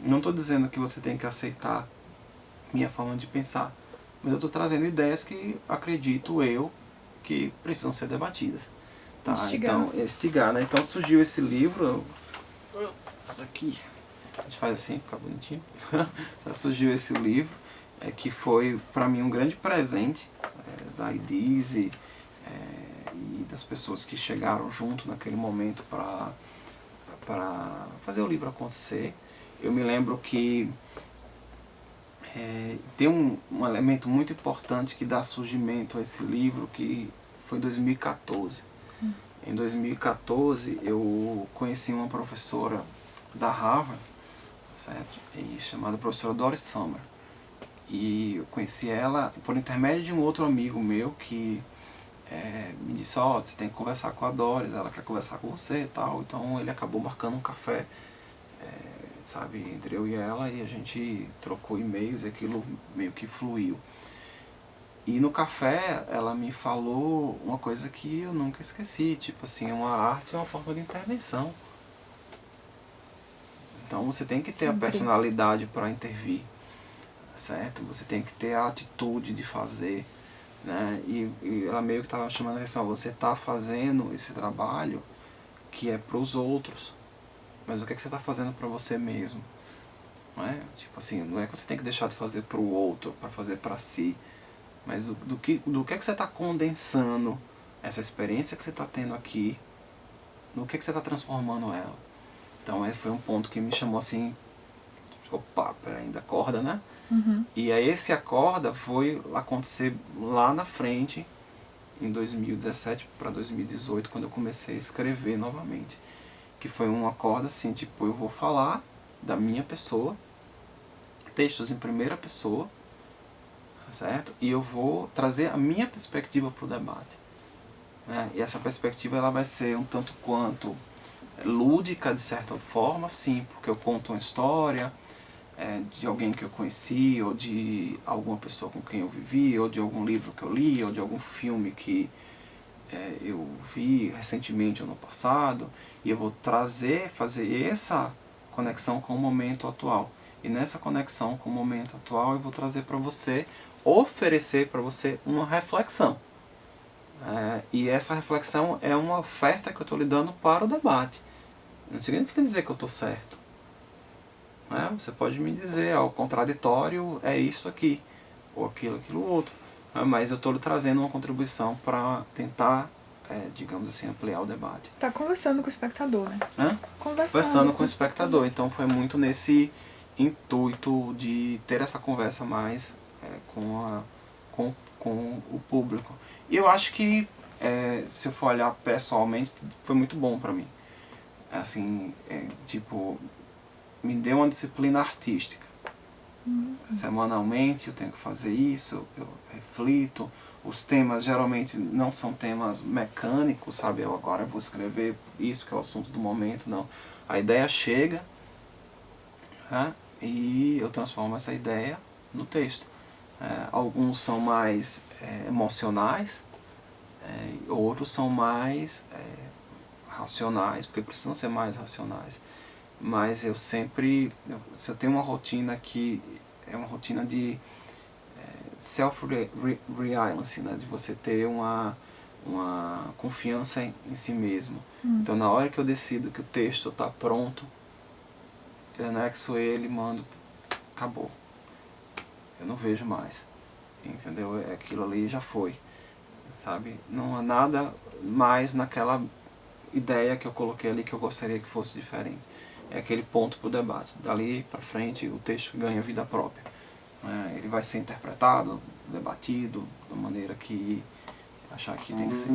Não estou dizendo que você tem que aceitar minha forma de pensar, mas eu estou trazendo ideias que acredito eu que precisam ser debatidas. Tá? Então, instigar, né? Então surgiu esse livro, aqui. A gente faz assim, fica bonitinho. Surgiu esse livro, que foi para mim um grande presente da IDIS e das pessoas que chegaram junto naquele momento para fazer o livro acontecer. Eu me lembro que tem um elemento muito importante que dá surgimento a esse livro, que foi em 2014. Em 2014 eu conheci uma professora da Harvard, certo? Chamada professora Doris Sommer. E eu conheci ela por intermédio de um outro amigo meu que me disse, você tem que conversar com a Doris, ela quer conversar com você e tal. Então ele acabou marcando um café, entre eu e ela, e a gente trocou e-mails e aquilo meio que fluiu. E no café ela me falou uma coisa que eu nunca esqueci, tipo assim, uma arte é uma forma de intervenção. Então você tem que ter a personalidade para intervir, certo? Você tem que ter a atitude de fazer, né? E ela meio que estava chamando a atenção, você está fazendo esse trabalho que é para os outros, mas o que é que você está fazendo para você mesmo? Não é? Tipo assim, não é que você tem que deixar de fazer para o outro, para fazer para si, mas do que é que você está condensando essa experiência que você está tendo aqui, no que é que você está transformando ela. Então foi um ponto que me chamou assim, opa, peraí, ainda acorda, né? Uhum. E aí esse acorda foi acontecer lá na frente, em 2017 para 2018, quando eu comecei a escrever novamente. Que foi um acorda assim, tipo, eu vou falar da minha pessoa, textos em primeira pessoa, certo? E eu vou trazer a minha perspectiva para o debate. Né? E essa perspectiva ela vai ser um tanto quanto lúdica, de certa forma, sim, porque eu conto uma história de alguém que eu conheci, ou de alguma pessoa com quem eu vivi, ou de algum livro que eu li, ou de algum filme que eu vi recentemente ou no passado, e eu vou fazer essa conexão com o momento atual. E nessa conexão com o momento atual eu vou trazer para você, oferecer para você uma reflexão. E essa reflexão é uma oferta que eu estou lhe dando para o debate. Não significa dizer que eu estou certo. Você pode me dizer, o contraditório é isso aqui, ou aquilo outro. Mas eu estou lhe trazendo uma contribuição para tentar, digamos assim, ampliar o debate. Tá conversando com o espectador, né? Conversando com o espectador. Então foi muito nesse intuito de ter essa conversa mais com o público. E eu acho que, se eu for olhar pessoalmente, foi muito bom para mim. Assim, me deu uma disciplina artística. Semanalmente eu tenho que fazer isso, eu reflito. Os temas geralmente não são temas mecânicos, sabe? Eu agora vou escrever isso que é o assunto do momento, não. A ideia chega, e eu transformo essa ideia no texto. Alguns são mais emocionais, outros são mais racionais, porque precisam ser mais racionais. Mas eu sempre, se eu tenho uma rotina que é uma rotina de self-reliance, né? De você ter uma confiança em si mesmo. Então na hora que eu decido que o texto está pronto, eu anexo ele, mando, acabou. Eu não vejo mais. Entendeu? Aquilo ali já foi. Sabe? Não há nada mais naquela ideia que eu coloquei ali que eu gostaria que fosse diferente. É aquele ponto para o debate. Dali para frente o texto ganha vida própria. Ele vai ser interpretado, debatido da maneira que achar que tem que ser.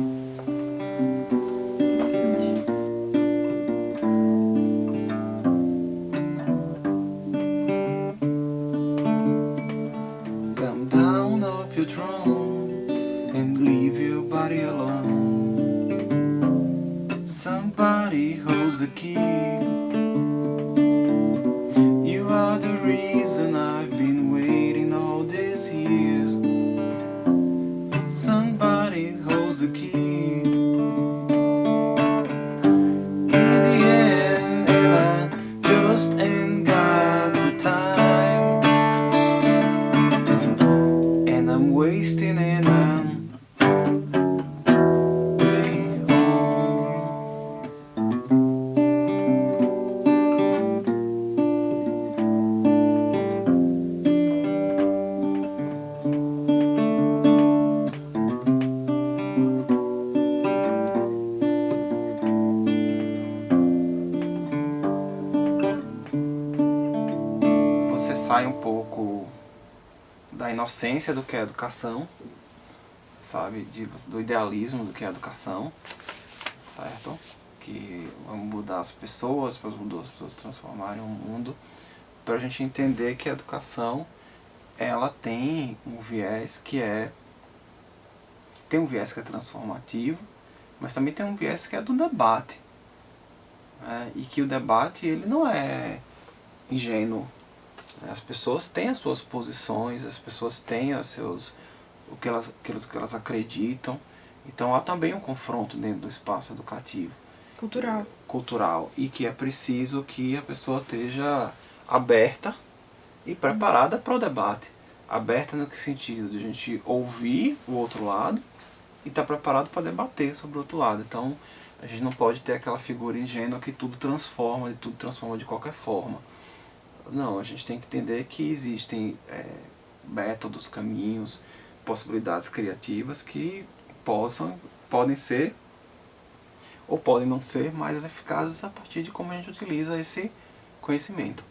Come down off your throne and leave your body alone. Somebody holds the key. You are the reason I've been waiting all these years. Somebody holds the key. In the end, and I just ain't got the time. And I'm wasting and I'm way home. Você sai um pouco da inocência do que é educação, sabe, do idealismo do que é educação, certo? Que vamos mudar as pessoas, para as pessoas transformarem o mundo, para a gente entender que a educação ela tem um viés que é transformativo, mas também tem um viés que é do debate, e que o debate ele não é ingênuo. As pessoas têm as suas posições, as pessoas têm o que elas acreditam. Então há também um confronto dentro do espaço educativo. Cultural. E que é preciso que a pessoa esteja aberta e preparada para o debate. Aberta no que sentido? De a gente ouvir o outro lado e estar preparado para debater sobre o outro lado. Então a gente não pode ter aquela figura ingênua que tudo transforma de qualquer forma. Não, a gente tem que entender que existem métodos, caminhos, possibilidades criativas que podem ser ou podem não ser mais eficazes a partir de como a gente utiliza esse conhecimento.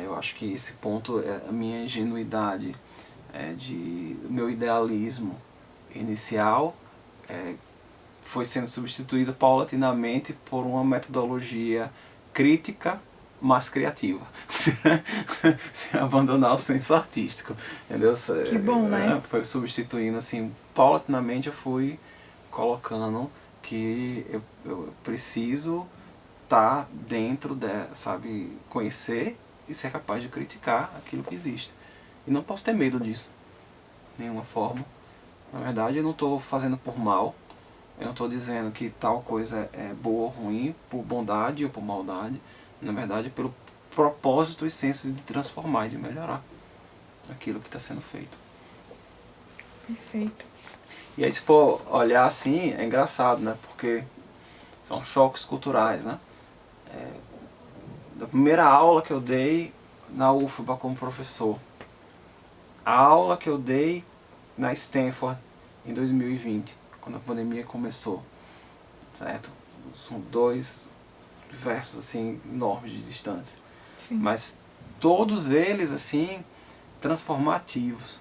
Eu acho que esse ponto, a minha ingenuidade, o meu idealismo inicial foi sendo substituído paulatinamente por uma metodologia crítica mais criativa. Sem abandonar o senso artístico. Entendeu? Que bom, né? Foi substituindo, assim, paulatinamente eu fui colocando que eu preciso estar dentro sabe, conhecer e ser capaz de criticar aquilo que existe. E não posso ter medo disso, de nenhuma forma. Na verdade, eu não estou fazendo por mal, eu não estou dizendo que tal coisa é boa ou ruim, por bondade ou por maldade. Na verdade, pelo propósito e senso de transformar e de melhorar aquilo que está sendo feito. Perfeito. E aí, se for olhar assim, é engraçado, né? Porque são choques culturais, né? Da primeira aula que eu dei na UFBA como professor, a aula que eu dei na Stanford em 2020, quando a pandemia começou, certo? São dois versos assim enormes de distância. Sim. Mas todos eles assim transformativos.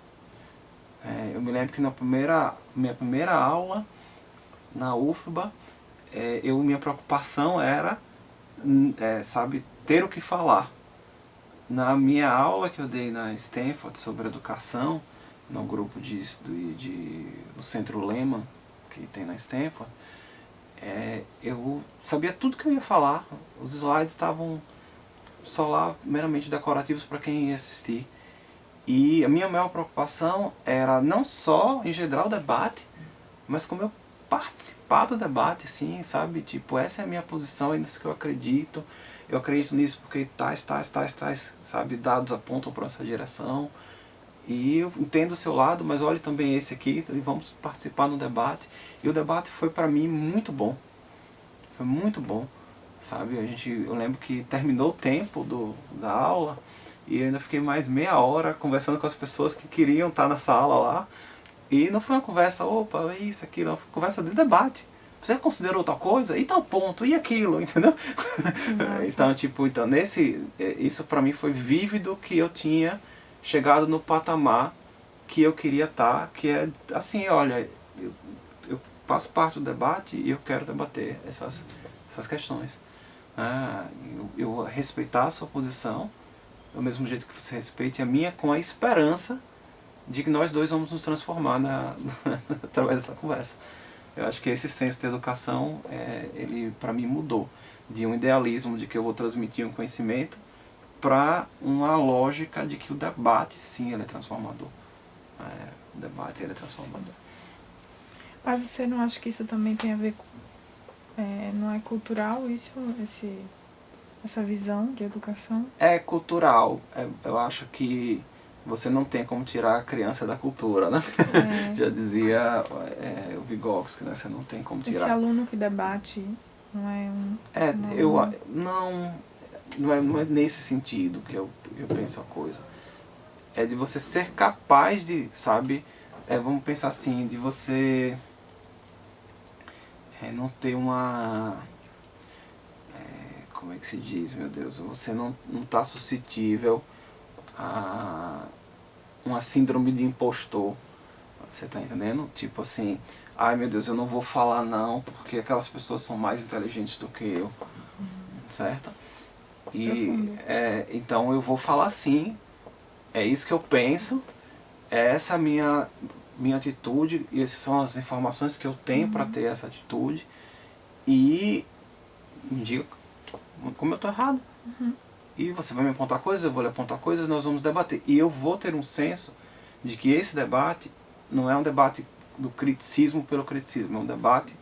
Eu me lembro que na minha primeira aula na UFBA, minha preocupação era, sabe, ter o que falar. Na minha aula que eu dei na Stanford sobre educação, no grupo do Centro Lehman, que tem na Stanford, eu sabia tudo que eu ia falar. Os slides estavam só lá meramente decorativos para quem ia assistir. E a minha maior preocupação era não só engendrar o debate, mas como eu participar do debate, sim, sabe? Tipo, essa é a minha posição, é nisso que eu acredito nisso porque tais, sabe? Dados apontam para essa direção. E eu entendo o seu lado, mas olhe também esse aqui e vamos participar no debate. E o debate foi para mim muito bom. Foi muito bom, sabe? Eu lembro que terminou o tempo da aula e eu ainda fiquei mais meia hora conversando com as pessoas que queriam estar na sala lá. E não foi uma conversa, opa, é isso, aquilo, não, foi uma conversa de debate. Você considerou tal coisa? E tal ponto? E aquilo? Entendeu? Então, isso pra mim foi vívido que eu tinha chegado no patamar que eu queria estar, que é assim, olha, eu faço parte do debate e eu quero debater essas questões. Eu respeitar a sua posição, do mesmo jeito que você respeite a minha, com a esperança de que nós dois vamos nos transformar através dessa conversa. Eu acho que esse senso de educação, ele para mim mudou. De um idealismo de que eu vou transmitir um conhecimento para uma lógica de que o debate, sim, ele é transformador. O debate, ele é transformador. Mas você não acha que isso também tem a ver com... não é cultural isso, essa visão de educação? É cultural. Eu acho que você não tem como tirar a criança da cultura, né? Já dizia o Vygotsky, né? Você não tem como tirar. Esse aluno que debate não é um... Não é nesse sentido que eu penso a coisa. É de você ser capaz de, sabe, vamos pensar assim, de você não ter uma... como é que se diz, meu Deus? Você não está suscetível a uma síndrome de impostor. Você está entendendo? Tipo assim, ai meu Deus, eu não vou falar não, porque aquelas pessoas são mais inteligentes do que eu. Certo? E então eu vou falar sim, é isso que eu penso, é essa a minha atitude, e essas são as informações que eu tenho para ter essa atitude, e me diga como eu estou errado. E você vai me apontar coisas, eu vou lhe apontar coisas, nós vamos debater. E eu vou ter um senso de que esse debate não é um debate do criticismo pelo criticismo, é um debate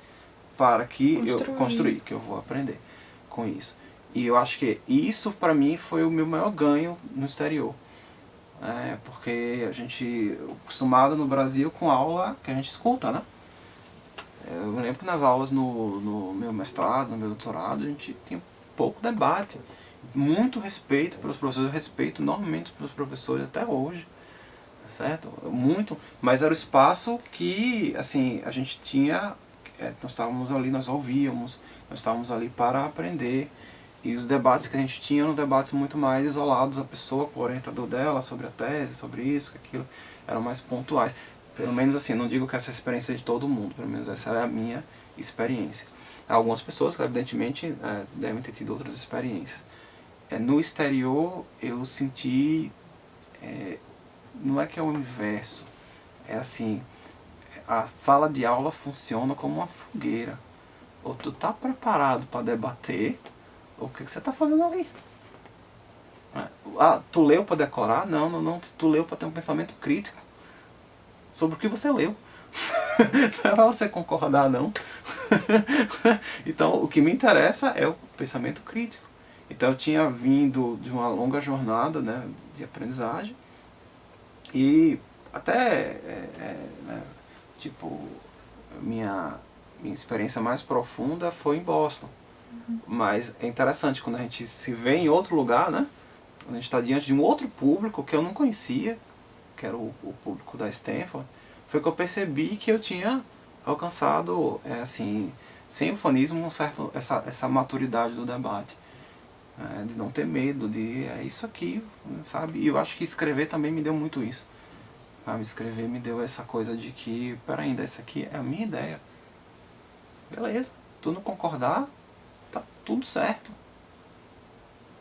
para que eu construir, que eu vou aprender com isso. E eu acho que isso para mim foi o meu maior ganho no exterior. Porque a gente acostumado no Brasil com aula que a gente escuta, né? Eu me lembro que nas aulas no meu mestrado, no meu doutorado, a gente tinha pouco debate. Muito respeito pelos professores, eu respeito enormemente pelos professores até hoje, certo? Muito, mas era o espaço que, assim, a gente tinha, nós estávamos ali, nós ouvíamos, nós estávamos ali para aprender, e os debates que a gente tinha eram debates muito mais isolados, a pessoa com o orientador dela, sobre a tese, sobre isso, aquilo, eram mais pontuais. Pelo menos assim, não digo que essa é a experiência de todo mundo, pelo menos essa era a minha experiência. Há algumas pessoas que evidentemente devem ter tido outras experiências. no exterior eu senti, não é que é o inverso, é assim, a sala de aula funciona como uma fogueira. Ou tu tá preparado para debater, ou o que você tá fazendo ali? Ah, tu leu para decorar? Não, não, não. Tu leu para ter um pensamento crítico sobre o que você leu. Não é para você concordar, não. Então, o que me interessa é o pensamento crítico. Então, eu tinha vindo de uma longa jornada, né, de aprendizagem, e até, né, tipo, minha experiência mais profunda foi em Boston. Mas é interessante quando a gente se vê em outro lugar, né? Quando a gente está diante de um outro público que eu não conhecia, que era o público da Stanford, foi que eu percebi que eu tinha alcançado, assim, sem ufanismo, essa maturidade do debate. De não ter medo, é isso aqui, sabe? E eu acho que escrever também me deu muito isso. Sabe? Escrever me deu essa coisa de que, peraí, ainda essa aqui é a minha ideia. Beleza, tu não concordar, tá tudo certo.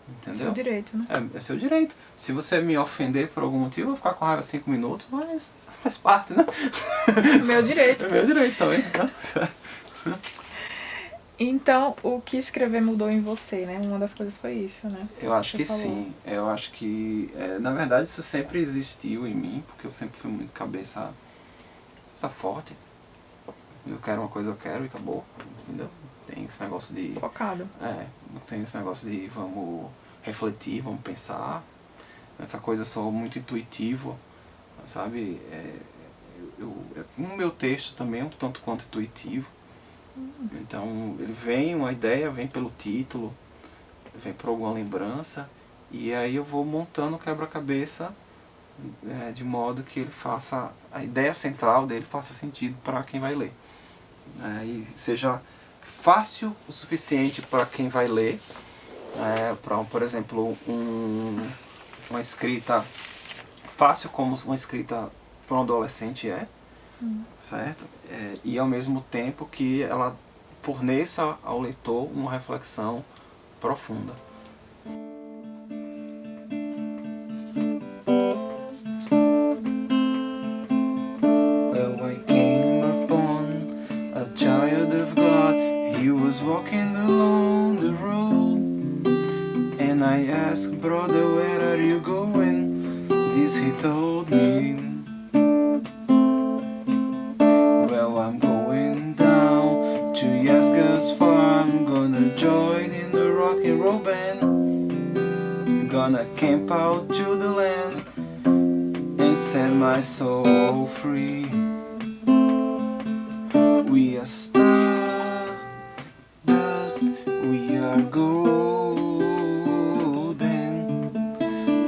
Entendeu? Seu direito, né? É seu direito. Se você me ofender por algum motivo, eu vou ficar com raiva 5 minutos, mas faz parte, né? Meu direito. É meu direito também, né? Então, o que escrever mudou em você, né? Uma das coisas foi isso, né? Eu acho Você que falou. sim. Eu acho que, na verdade, isso sempre existiu em mim, porque eu sempre fui muito cabeça forte. Eu quero uma coisa, eu quero e acabou, entendeu? Tem esse negócio de... Focado. Tem esse negócio de vamos refletir, vamos pensar. Essa coisa eu sou muito intuitivo, sabe? O meu texto também é um tanto quanto intuitivo. Então, ele vem, uma ideia vem pelo título, vem por alguma lembrança, e aí eu vou montando o quebra-cabeça de modo que ele faça, a ideia central dele faça sentido para quem vai ler. E seja fácil o suficiente para quem vai ler, para, por exemplo, uma escrita fácil como uma escrita para um adolescente certo? E ao mesmo tempo que ela forneça ao leitor uma reflexão profunda. Walking along the road, and I asked, brother, where are you going? This he told me. Well, I'm going down to Yaska's farm, gonna join in the rock and roll band, gonna camp out to the land and set my soul free. We are we are golden,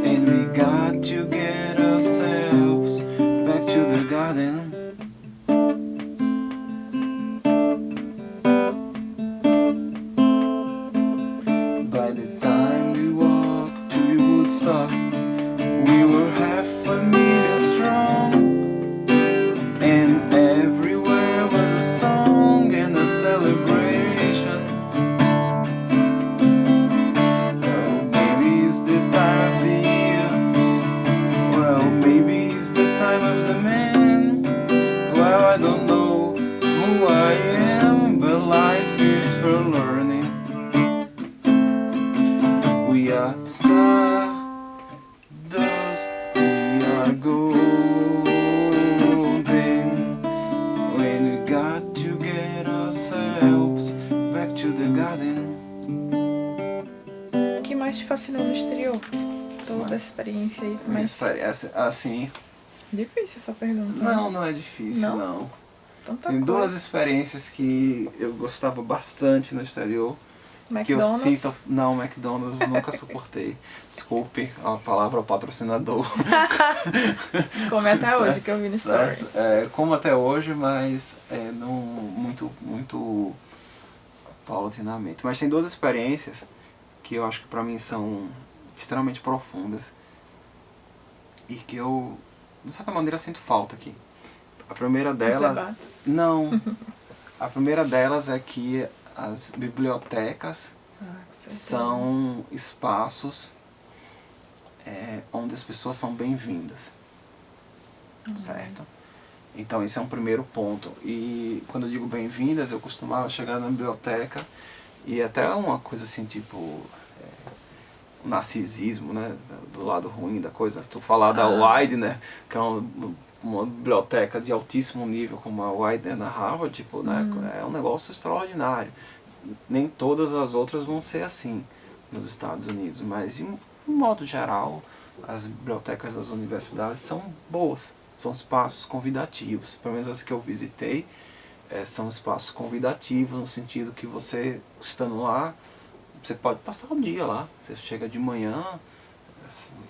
and we got to get ourselves back to the garden. By the time we walked to Woodstock, we were 500,000 strong, and everywhere was a song and a celebration. I don't know who I am, but life is for learning. We are stardust, we are golden, when we got to get ourselves back to the garden. O que mais te fascinou no exterior? Toda essa experiência aí. Assim... Difícil essa pergunta. Não, não é difícil, não. Tanta Tem coisa. 2 experiências que eu gostava bastante no exterior. McDonald's? Que eu sinto... Não, McDonald's nunca suportei. Desculpe a palavra ao patrocinador. Como até hoje, que eu vi no story. Como até hoje, mas não muito paulatinamente. Mas tem 2 experiências que eu acho que pra mim são extremamente profundas. E que eu, de certa maneira, sinto falta aqui. A primeira delas... Não. A primeira delas é que as bibliotecas são espaços onde as pessoas são bem-vindas, certo? Então esse é um primeiro ponto. E quando eu digo bem-vindas, eu costumava chegar na biblioteca e até uma coisa assim, tipo narcisismo, né, do lado ruim da coisa. Se tu falar da Widener, que é uma biblioteca de altíssimo nível como a Widener na Harvard, tipo, né, é um negócio extraordinário. Nem todas as outras vão ser assim nos Estados Unidos, mas de modo geral as bibliotecas das universidades são boas, são espaços convidativos. Pelo menos as que eu visitei são espaços convidativos no sentido que você, estando lá, você pode passar o dia lá. Você chega de manhã,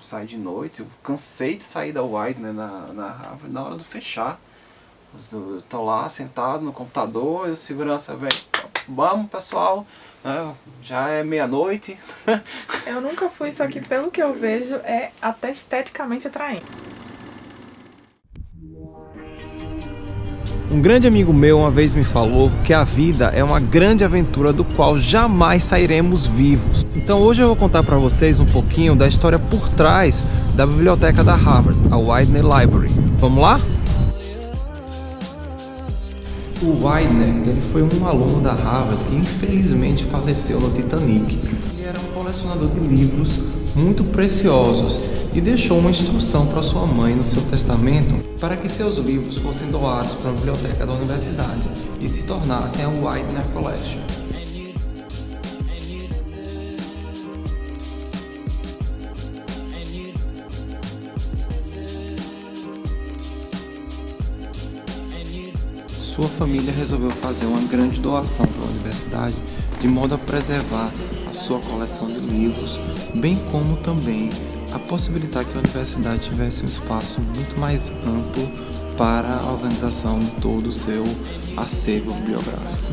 sai de noite. Eu cansei de sair da Widener na Harvard na hora do fechar. Eu tô lá sentado no computador e o segurança vem, vamos pessoal, já é meia-noite. Eu nunca fui, só que pelo que eu vejo é até esteticamente atraente. Um grande amigo meu uma vez me falou que a vida é uma grande aventura do qual jamais sairemos vivos. Então hoje eu vou contar para vocês um pouquinho da história por trás da biblioteca da Harvard, a Widener Library. Vamos lá? O Widener, ele foi um aluno da Harvard que infelizmente faleceu no Titanic. Ele era um colecionador de livros muito preciosos e deixou uma instrução para sua mãe no seu testamento para que seus livros fossem doados para a biblioteca da universidade e se tornassem a Widener Collection. Sua família resolveu fazer uma grande doação para a universidade, de modo a preservar a sua coleção de livros, bem como também a possibilitar que a universidade tivesse um espaço muito mais amplo para a organização de todo o seu acervo bibliográfico.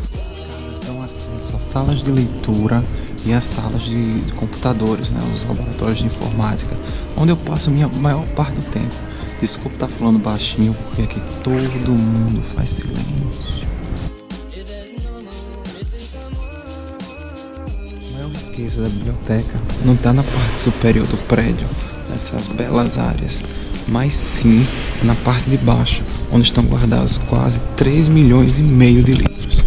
Eles dão acesso a salas de leitura e as salas de computadores, os laboratórios de informática, onde eu passo a minha maior parte do tempo. Desculpa estar falando baixinho, porque aqui todo mundo faz silêncio. A maior riqueza da biblioteca não está na parte superior do prédio, nessas belas áreas, mas sim na parte de baixo, onde estão guardados quase 3,5 milhões de livros.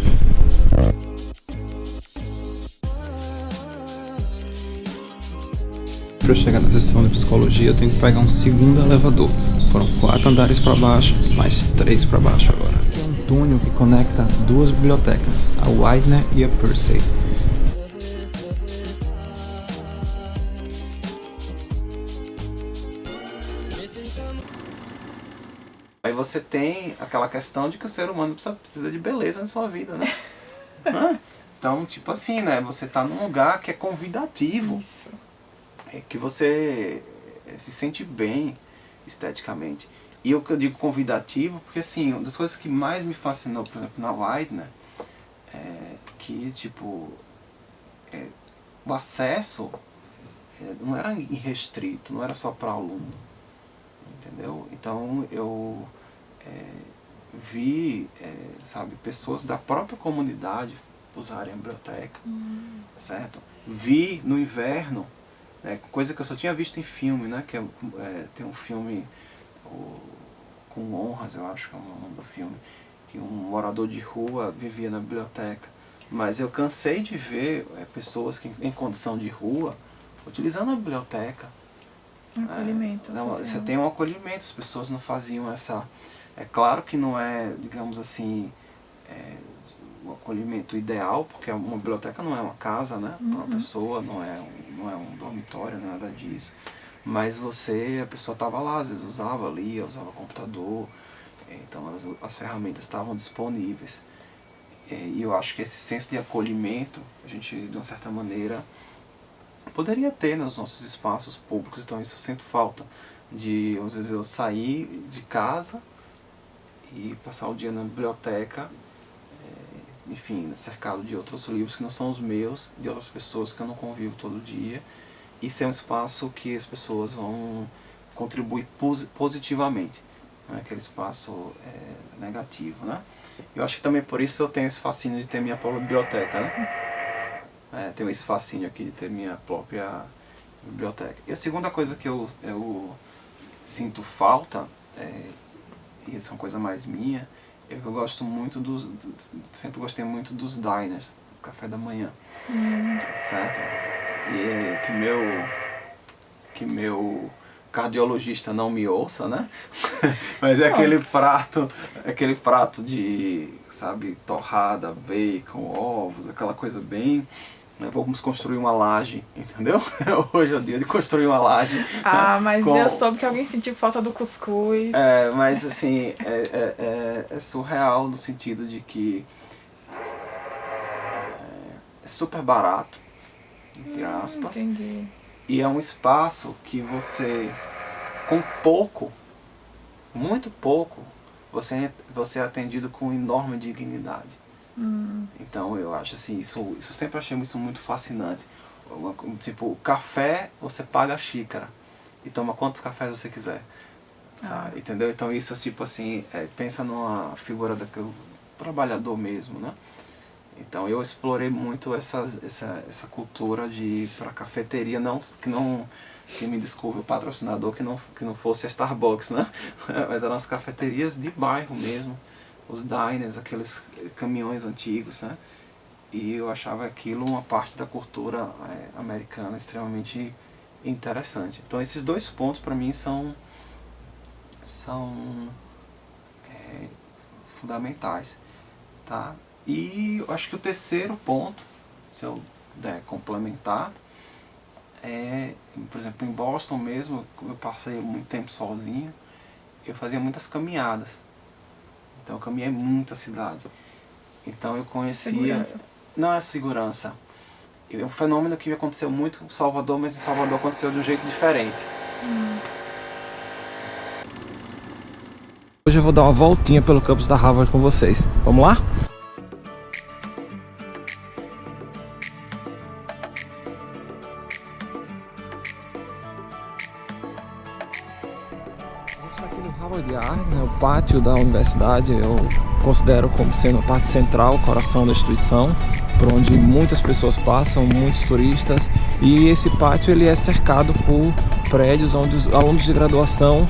Para eu chegar na seção de psicologia, eu tenho que pegar um segundo elevador. Foram 4 andares para baixo, mais 3 para baixo agora. Aqui é um túnel que conecta duas bibliotecas, a Widener e a Percy. Aí você tem aquela questão de que o ser humano precisa de beleza na sua vida, né? Então, tipo assim, né? Você tá num lugar que é convidativo. Isso. Que você se sente bem esteticamente. E o que eu digo convidativo, porque assim, uma das coisas que mais me fascinou, por exemplo, na Widener, é que, tipo, o acesso não era irrestrito, não era só para aluno, entendeu? Então eu vi, sabe, pessoas da própria comunidade usarem a biblioteca, certo? Vi no inverno, coisa que eu só tinha visto em filme, né? Que tem um filme com honras, eu acho que é o nome do filme, que um morador de rua vivia na biblioteca. Mas eu cansei de ver pessoas que em condição de rua utilizando a biblioteca. Acolhimento. Você tem um acolhimento, as pessoas não faziam essa... É claro que não é, digamos assim, o acolhimento ideal, porque uma biblioteca não é uma casa, né, para uma pessoa, não é um dormitório, não é nada disso. Mas a pessoa estava lá, às vezes usava, lia, usava computador, então as ferramentas estavam disponíveis. E eu acho que esse senso de acolhimento, a gente, de uma certa maneira, poderia ter nos nossos espaços públicos. Então isso eu sinto falta de, às vezes, eu sair de casa e passar o dia na biblioteca, enfim, cercado de outros livros que não são os meus, de outras pessoas que eu não convivo todo dia, e ser um espaço que as pessoas vão contribuir positivamente, não é aquele espaço negativo, né? Eu acho que também por isso eu tenho esse fascínio de ter minha própria biblioteca, né? tenho esse fascínio aqui de ter minha própria biblioteca. E a segunda coisa que eu sinto falta, e isso é uma coisa mais minha, é que eu gosto muito sempre gostei muito dos diners, do café da manhã, certo? E que meu cardiologista não me ouça, né? Mas é aquele prato de, sabe, torrada, bacon, ovos, aquela coisa bem... Vamos construir uma laje, entendeu? Hoje é o dia de construir uma laje. Mas eu soube que alguém sentiu falta do cuscuz. Mas assim, é surreal no sentido de que é super barato, entre aspas. Entendi. E é um espaço que você, com pouco, muito pouco, você é atendido com enorme dignidade. Então eu acho assim, isso sempre achei isso muito fascinante. Tipo, café você paga a xícara e toma quantos cafés você quiser, sabe? Entendeu? Então isso tipo assim, pensa numa figura daquele trabalhador mesmo, né? Então eu explorei muito essa cultura de ir pra cafeteria, que me desculpe o patrocinador, que não fosse a Starbucks, né? Mas eram as cafeterias de bairro mesmo, os diners, aqueles caminhões antigos, né? E eu achava aquilo uma parte da cultura americana extremamente interessante. Então esses dois pontos para mim são fundamentais, tá? E eu acho que o terceiro ponto, se eu der complementar, por exemplo, em Boston mesmo, eu passei muito tempo sozinho, eu fazia muitas caminhadas. Então eu caminhei muito a cidade. Então eu conhecia... Segurança. Não é segurança. É um fenômeno que aconteceu muito em Salvador, mas em Salvador aconteceu de um jeito diferente. Hoje eu vou dar uma voltinha pelo campus da Harvard com vocês. Vamos lá? Aqui no Harvard Yard, né, o pátio da universidade, eu considero como sendo a parte central, o coração da instituição, por onde muitas pessoas passam, muitos turistas, e esse pátio ele é cercado por prédios onde os alunos de graduação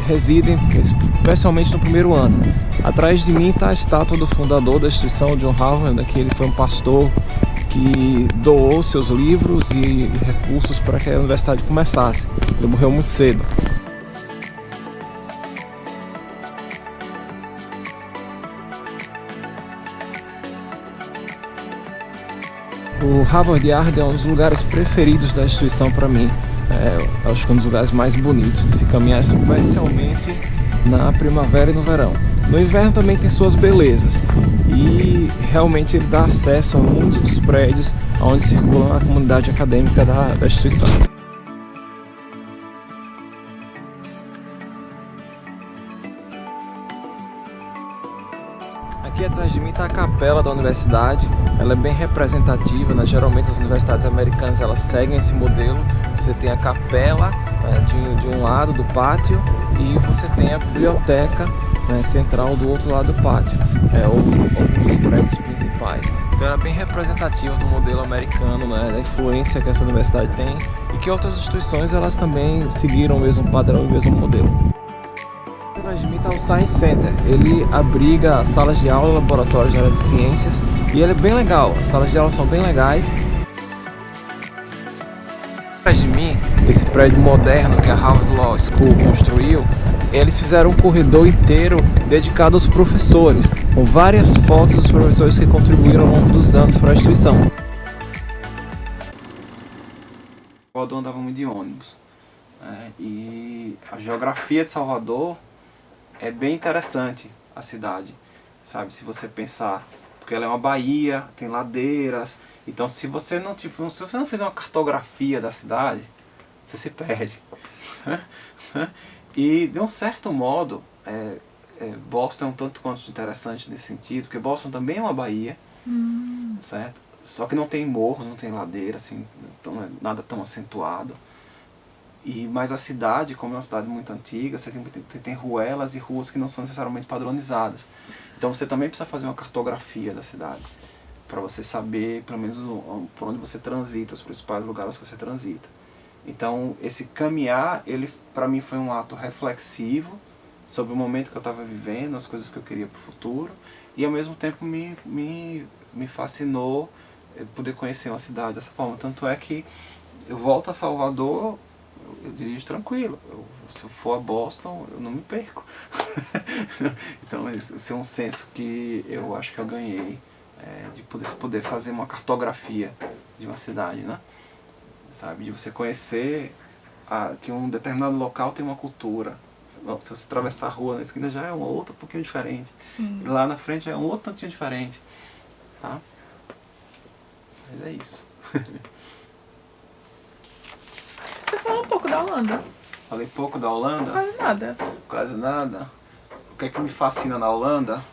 residem, especialmente no primeiro ano. Atrás de mim está a estátua do fundador da instituição, John Harvard, que ele foi um pastor que doou seus livros e recursos para que a universidade começasse. Ele morreu muito cedo. O Harvard Yard é um dos lugares preferidos da instituição para mim. Acho que é um dos lugares mais bonitos de se caminhar, especialmente na primavera e no verão. No inverno também tem suas belezas e realmente ele dá acesso a muitos dos prédios onde circula a comunidade acadêmica da instituição. Aqui atrás de mim está a capela da universidade. Ela é bem representativa, né? Geralmente as universidades americanas elas seguem esse modelo. Você tem a capela de um lado do pátio e você tem a biblioteca, né, central do outro lado do pátio, alguns dos prédios principais. Então ela é bem representativa do modelo americano, né, da influência que essa universidade tem e que outras instituições elas também seguiram o mesmo padrão e o mesmo modelo. Atrás de mim está o Science Center. Ele abriga salas de aula, laboratórios de áreas de ciências e ele é bem legal. As salas de aula são bem legais. Atrás de mim, esse prédio moderno que a Harvard Law School construiu, eles fizeram um corredor inteiro dedicado aos professores, com várias fotos dos professores que contribuíram ao longo dos anos para a instituição. Salvador andava muito de ônibus, e a geografia de Salvador é bem interessante, a cidade, sabe, se você pensar, porque ela é uma baía, tem ladeiras, então se você não fizer uma cartografia da cidade, você se perde. E de um certo modo, Boston é um tanto quanto interessante nesse sentido, porque Boston também é uma baía, certo? Só que não tem morro, não tem ladeira, assim, então nada tão acentuado. Mas a cidade, como é uma cidade muito antiga, você tem ruelas e ruas que não são necessariamente padronizadas. Então você também precisa fazer uma cartografia da cidade. para você saber, pelo menos, por onde você transita, os principais lugares que você transita. Então, esse caminhar, ele para mim foi um ato reflexivo sobre o momento que eu estava vivendo, as coisas que eu queria para o futuro, e ao mesmo tempo me fascinou poder conhecer uma cidade dessa forma. Tanto é que eu volto a Salvador, eu dirijo tranquilo. Se eu for a Boston, eu não me perco. Então, esse é um senso que eu acho que eu ganhei, de poder fazer uma cartografia de uma cidade, né? Sabe? De você conhecer que um determinado local tem uma cultura. Se você atravessar a rua na esquina já é uma outra um pouquinho diferente. Sim. E lá na frente já é um outro tantinho diferente. Tá? Mas é isso. Você falou um pouco da Holanda. Falei pouco da Holanda? Quase nada. Quase nada. O que é que me fascina na Holanda?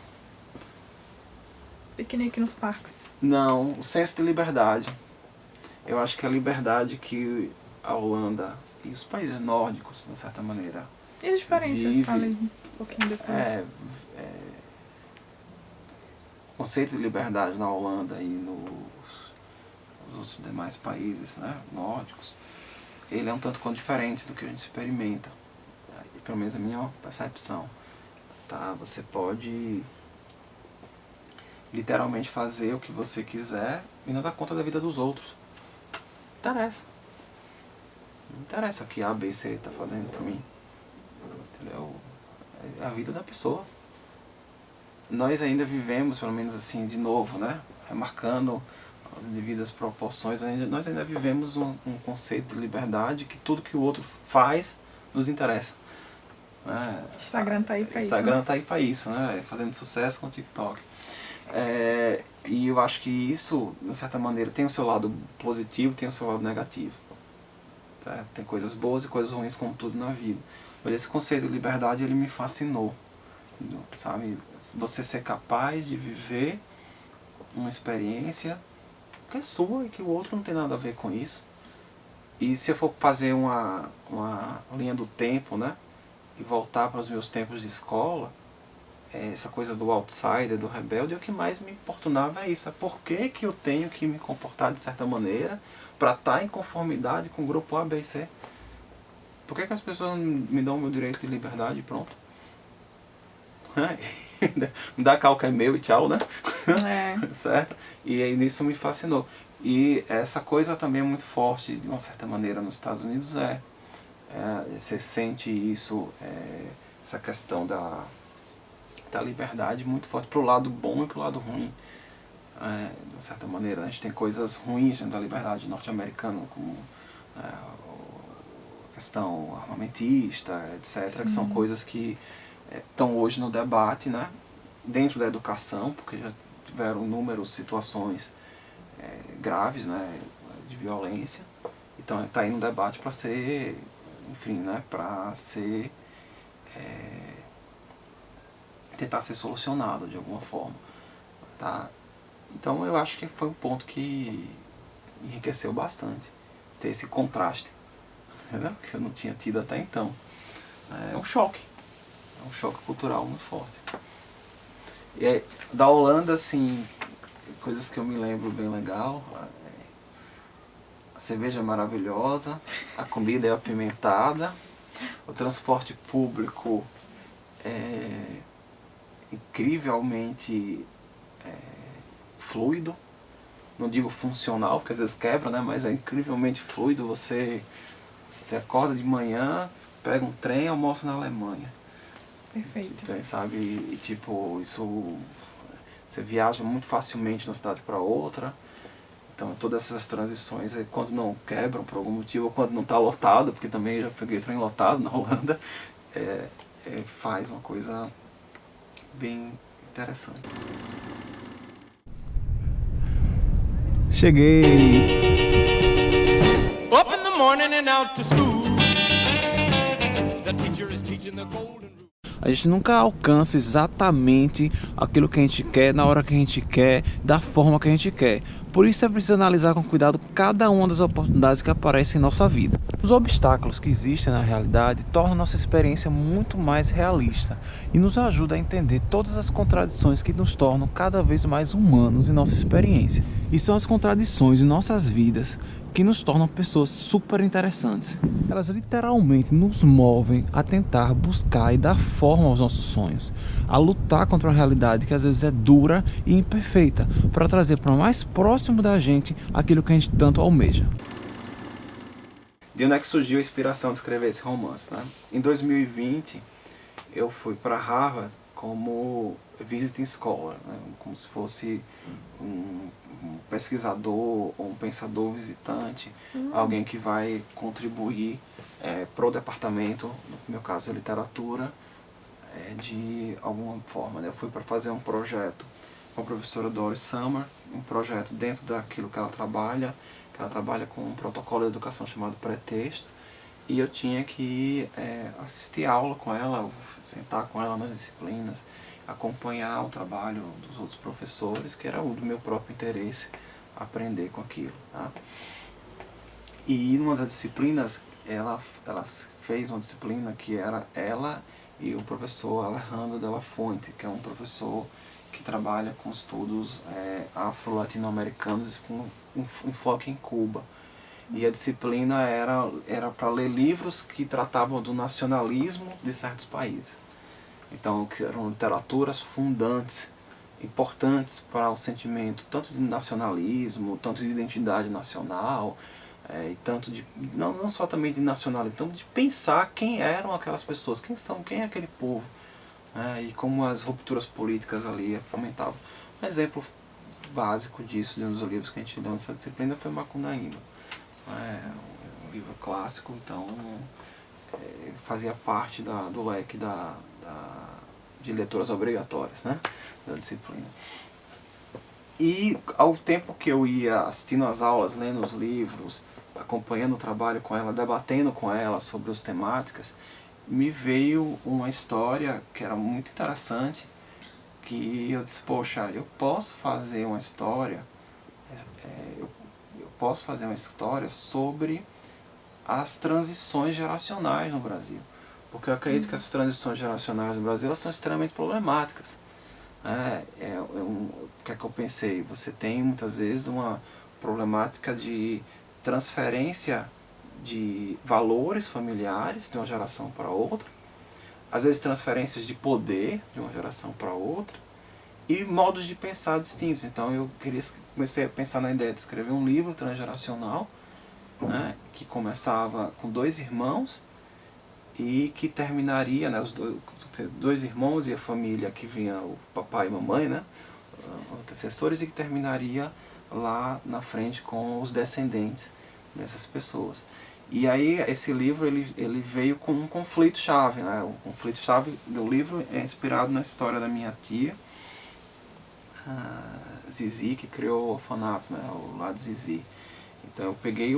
Piquenique nos parques. Não, o senso de liberdade. Eu acho que a liberdade que a Holanda e os países nórdicos, de certa maneira, e as diferenças? Falei um pouquinho depois. O conceito de liberdade na Holanda e nos demais países, né, nórdicos, ele é um tanto quanto diferente do que a gente experimenta. Pelo menos a minha percepção. Tá? Você pode literalmente fazer o que você quiser e não dar conta da vida dos outros. Não interessa. Não interessa o que A, B, C está fazendo pra mim. Entendeu? É a vida da pessoa. Nós ainda vivemos, pelo menos assim, de novo, né? Remarcando as devidas proporções, nós ainda vivemos um conceito de liberdade que tudo que o outro faz nos interessa. Né? Instagram tá aí pra isso. Instagram tá aí pra isso, né? Fazendo sucesso com o TikTok. E eu acho que isso, de certa maneira, tem o seu lado positivo, tem o seu lado negativo. Tá? Tem coisas boas e coisas ruins, como tudo na vida. Mas esse conceito de liberdade, ele me fascinou. Sabe? Você ser capaz de viver uma experiência que é sua e que o outro não tem nada a ver com isso. E se eu for fazer uma linha do tempo, né? E voltar para os meus tempos de escola, essa coisa do outsider, do rebelde, o que mais me importunava é isso. É por que eu tenho que me comportar de certa maneira para estar em conformidade com o grupo A, B e C? Por que as pessoas me dão o meu direito de liberdade e pronto? Me dá cá o que é meu e tchau, né? Certo? E aí nisso me fascinou. E essa coisa também é muito forte, de uma certa maneira, nos Estados Unidos. Você sente isso, essa questão da liberdade muito forte pro lado bom e pro lado ruim. De uma certa maneira, a gente tem coisas ruins dentro da liberdade norte-americana, como a questão armamentista, etc., Sim. Que são coisas que estão hoje no debate, né? Dentro da educação, porque já tiveram inúmeras situações graves, né? De violência. Então está aí no debate para ser, enfim, né? Para ser tentar ser solucionado de alguma forma, tá? Então eu acho que foi um ponto que enriqueceu bastante, ter esse contraste, entendeu? Que eu não tinha tido até então. É um choque cultural muito forte. E aí, da Holanda, assim, coisas que eu me lembro bem legal, a cerveja é maravilhosa, a comida é apimentada, o transporte público é incrivelmente fluido, não digo funcional, porque às vezes quebra, né? Mas é incrivelmente fluido. Você acorda de manhã, pega um trem e almoça na Alemanha. Perfeito. Sabe? E tipo, isso, você viaja muito facilmente de uma cidade para outra. Então todas essas transições, quando não quebram por algum motivo, ou quando não está lotado, porque também já peguei trem lotado na Holanda, faz uma coisa bem interessante. Cheguei! Up in the morning and out to school. The teacher is teaching the golden rule. A gente nunca alcança exatamente aquilo que a gente quer, na hora que a gente quer, da forma que a gente quer. Por isso é preciso analisar com cuidado cada uma das oportunidades que aparecem em nossa vida. Os obstáculos que existem na realidade tornam nossa experiência muito mais realista e nos ajuda a entender todas as contradições que nos tornam cada vez mais humanos em nossa experiência. E são as contradições em nossas vidas que nos tornam pessoas super interessantes. Elas literalmente nos movem a tentar buscar e dar forma aos nossos sonhos, a lutar contra uma realidade que às vezes é dura e imperfeita, para trazer para mais próximo da gente aquilo que a gente tanto almeja. De onde é que surgiu a inspiração de escrever esse romance, né? Em 2020, eu fui para Harvard como visiting scholar, né? Como se fosse um pesquisador ou um pensador visitante, alguém que vai contribuir para o departamento, no meu caso, literatura, de alguma forma, né? Eu fui para fazer um projeto com a professora Doris Summer, um projeto dentro daquilo que ela trabalha com um protocolo de educação chamado Pretexto, e eu tinha que assistir aula com ela, sentar com ela nas disciplinas, acompanhar o trabalho dos outros professores, que era o do meu próprio interesse, aprender com aquilo. Tá? E numa das disciplinas, ela fez uma disciplina que era ela e o professor Alejandro de la Fuente, que é um professor que trabalha com estudos afro-latino-americanos com um foco em Cuba. E a disciplina era para ler livros que tratavam do nacionalismo de certos países. Então, que eram literaturas fundantes, importantes para o sentimento tanto de nacionalismo, tanto de identidade nacional, e tanto de, não só também de nacionalismo, então de pensar quem eram aquelas pessoas, quem é aquele povo, e como as rupturas políticas ali fomentavam. Um exemplo básico disso, de um dos livros que a gente leu nessa disciplina, foi Macunaíma. Um livro clássico, então fazia parte do leque de leituras obrigatórias, né, da disciplina. E ao tempo que eu ia assistindo às aulas, lendo os livros, acompanhando o trabalho com ela, debatendo com ela sobre as temáticas, me veio uma história que era muito interessante, que eu disse, poxa, eu posso fazer uma história, sobre as transições geracionais no Brasil. Porque eu acredito que essas transições geracionais no Brasil elas são extremamente problemáticas. O que é que eu pensei? Você tem muitas vezes uma problemática de transferência de valores familiares de uma geração para outra, às vezes transferências de poder de uma geração para outra, e modos de pensar distintos. Então eu comecei a pensar na ideia de escrever um livro transgeracional, né, que começava com 2 irmãos e que terminaria, né, os dois irmãos e a família que vinha o papai e mamãe, né, os antecessores, e que terminaria lá na frente com os descendentes dessas pessoas. E aí esse livro ele veio com um conflito-chave, né? O conflito-chave do livro é inspirado na história da minha tia, Zizi, que criou o orfanato, né? O Lar Zizi. Então eu peguei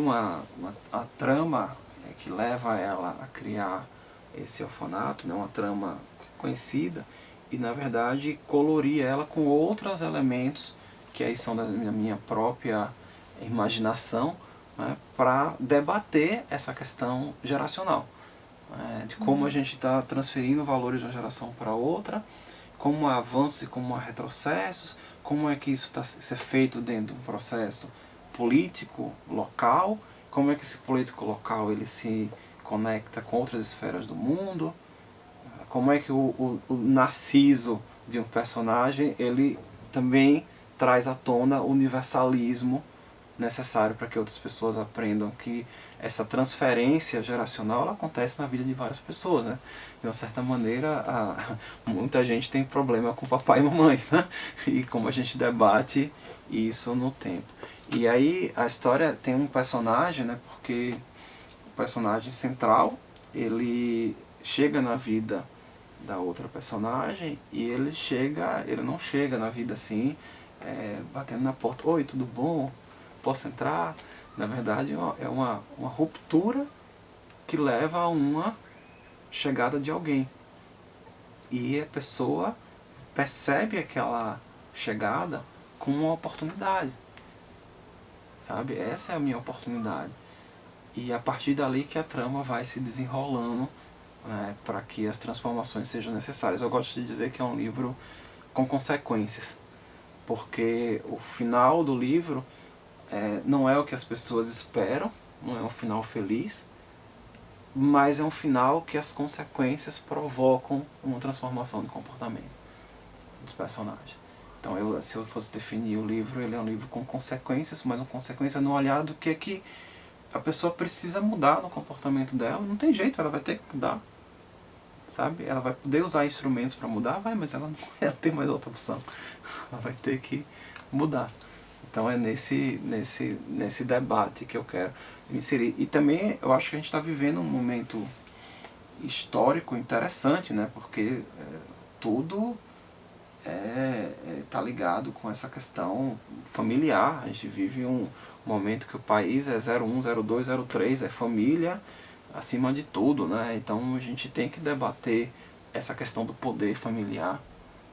a trama que leva ela a criar esse orfanato, né? Uma trama conhecida, e na verdade colori ela com outros elementos que aí são da minha própria imaginação, né, para debater essa questão geracional, de como a gente está transferindo valores de uma geração para outra, como há avanços e como há retrocessos, como é que isso está ser feito dentro de um processo político local, como é que esse político local ele se conecta com outras esferas do mundo, como é que o narciso de um personagem ele também traz à tona o universalismo necessário para que outras pessoas aprendam que essa transferência geracional ela acontece na vida de várias pessoas, né? De uma certa maneira, muita gente tem problema com papai e mamãe, né? E como a gente debate isso no tempo. E aí a história tem um personagem, né? Porque o personagem central, ele chega na vida da outra personagem e ele não chega na vida assim, batendo na porta, oi, tudo bom? Posso entrar? Na verdade é uma ruptura que leva a uma chegada de alguém. E a pessoa percebe aquela chegada como uma oportunidade. sabe? Essa é a minha oportunidade. E a partir dali que a trama vai se desenrolando, né, para que as transformações sejam necessárias. Eu gosto de dizer que é um livro com consequências, porque o final do livro não é o que as pessoas esperam, não é um final feliz, mas é um final que as consequências provocam uma transformação de comportamento dos personagens. Então, se eu fosse definir o livro, ele é um livro com consequências, mas uma consequência no olhar do que a pessoa precisa mudar no comportamento dela. Não tem jeito, ela vai ter que mudar, sabe? Ela vai poder usar instrumentos para mudar, mas ela não tem mais outra opção. Ela vai ter que mudar. Então é nesse debate que eu quero me inserir. E também eu acho que a gente está vivendo um momento histórico interessante, né? Porque tudo está ligado com essa questão familiar. A gente vive um momento que o país é 01, 02, 03, é família acima de tudo, né? Então a gente tem que debater essa questão do poder familiar,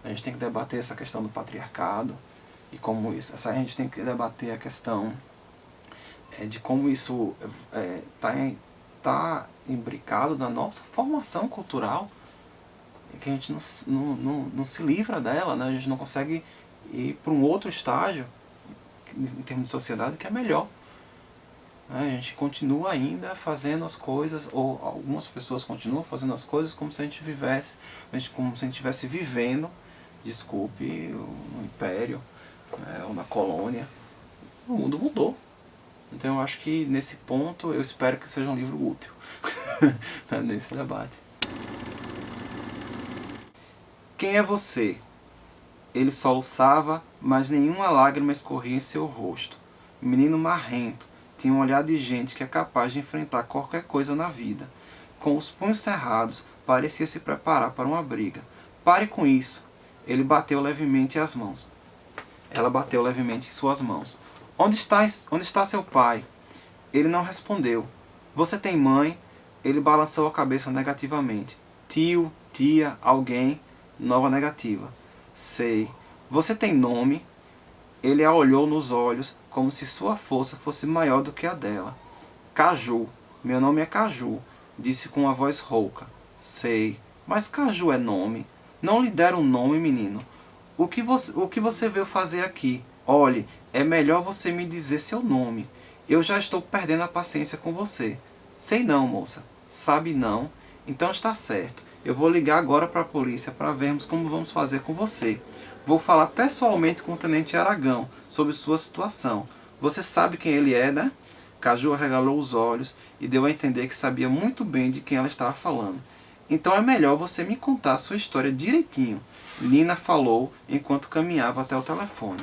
a gente tem que debater essa questão do patriarcado e como isso, a gente tem que debater a questão de como isso tá imbricado na nossa formação cultural, e que a gente não se livra dela, né? A gente não consegue ir para um outro estágio em termos de sociedade que é melhor. A gente continua ainda fazendo as coisas, ou algumas pessoas continuam fazendo as coisas como se a gente estivesse vivendo, desculpe, no império, ou na colônia. O mundo mudou. Então eu acho que nesse ponto eu espero que seja um livro útil nesse debate. Quem é você? Ele soluçava, mas nenhuma lágrima escorria em seu rosto. Menino marrento, tinha um olhar de gente que é capaz de enfrentar qualquer coisa na vida. Com os punhos cerrados, parecia se preparar para uma briga. Pare com isso. Ele bateu levemente as mãos. Ela bateu levemente em suas mãos. Onde está seu pai? Ele não respondeu. Você tem mãe? Ele balançou a cabeça negativamente. Tio, tia, alguém? Nova negativa. Sei. Você tem nome? Ele a olhou nos olhos, como se sua força fosse maior do que a dela. Caju. Meu nome é Caju, disse com uma voz rouca. Sei. Mas Caju é nome. Não lhe deram um nome, menino. O que você veio fazer aqui? Olhe, é melhor você me dizer seu nome. Eu já estou perdendo a paciência com você. Sei não, moça. Sabe não? Então está certo. Eu vou ligar agora para a polícia para vermos como vamos fazer com você. Vou falar pessoalmente com o Tenente Aragão sobre sua situação. Você sabe quem ele é, né? Caju arregalou os olhos e deu a entender que sabia muito bem de quem ela estava falando. Então é melhor você me contar sua história direitinho. Nina falou enquanto caminhava até o telefone.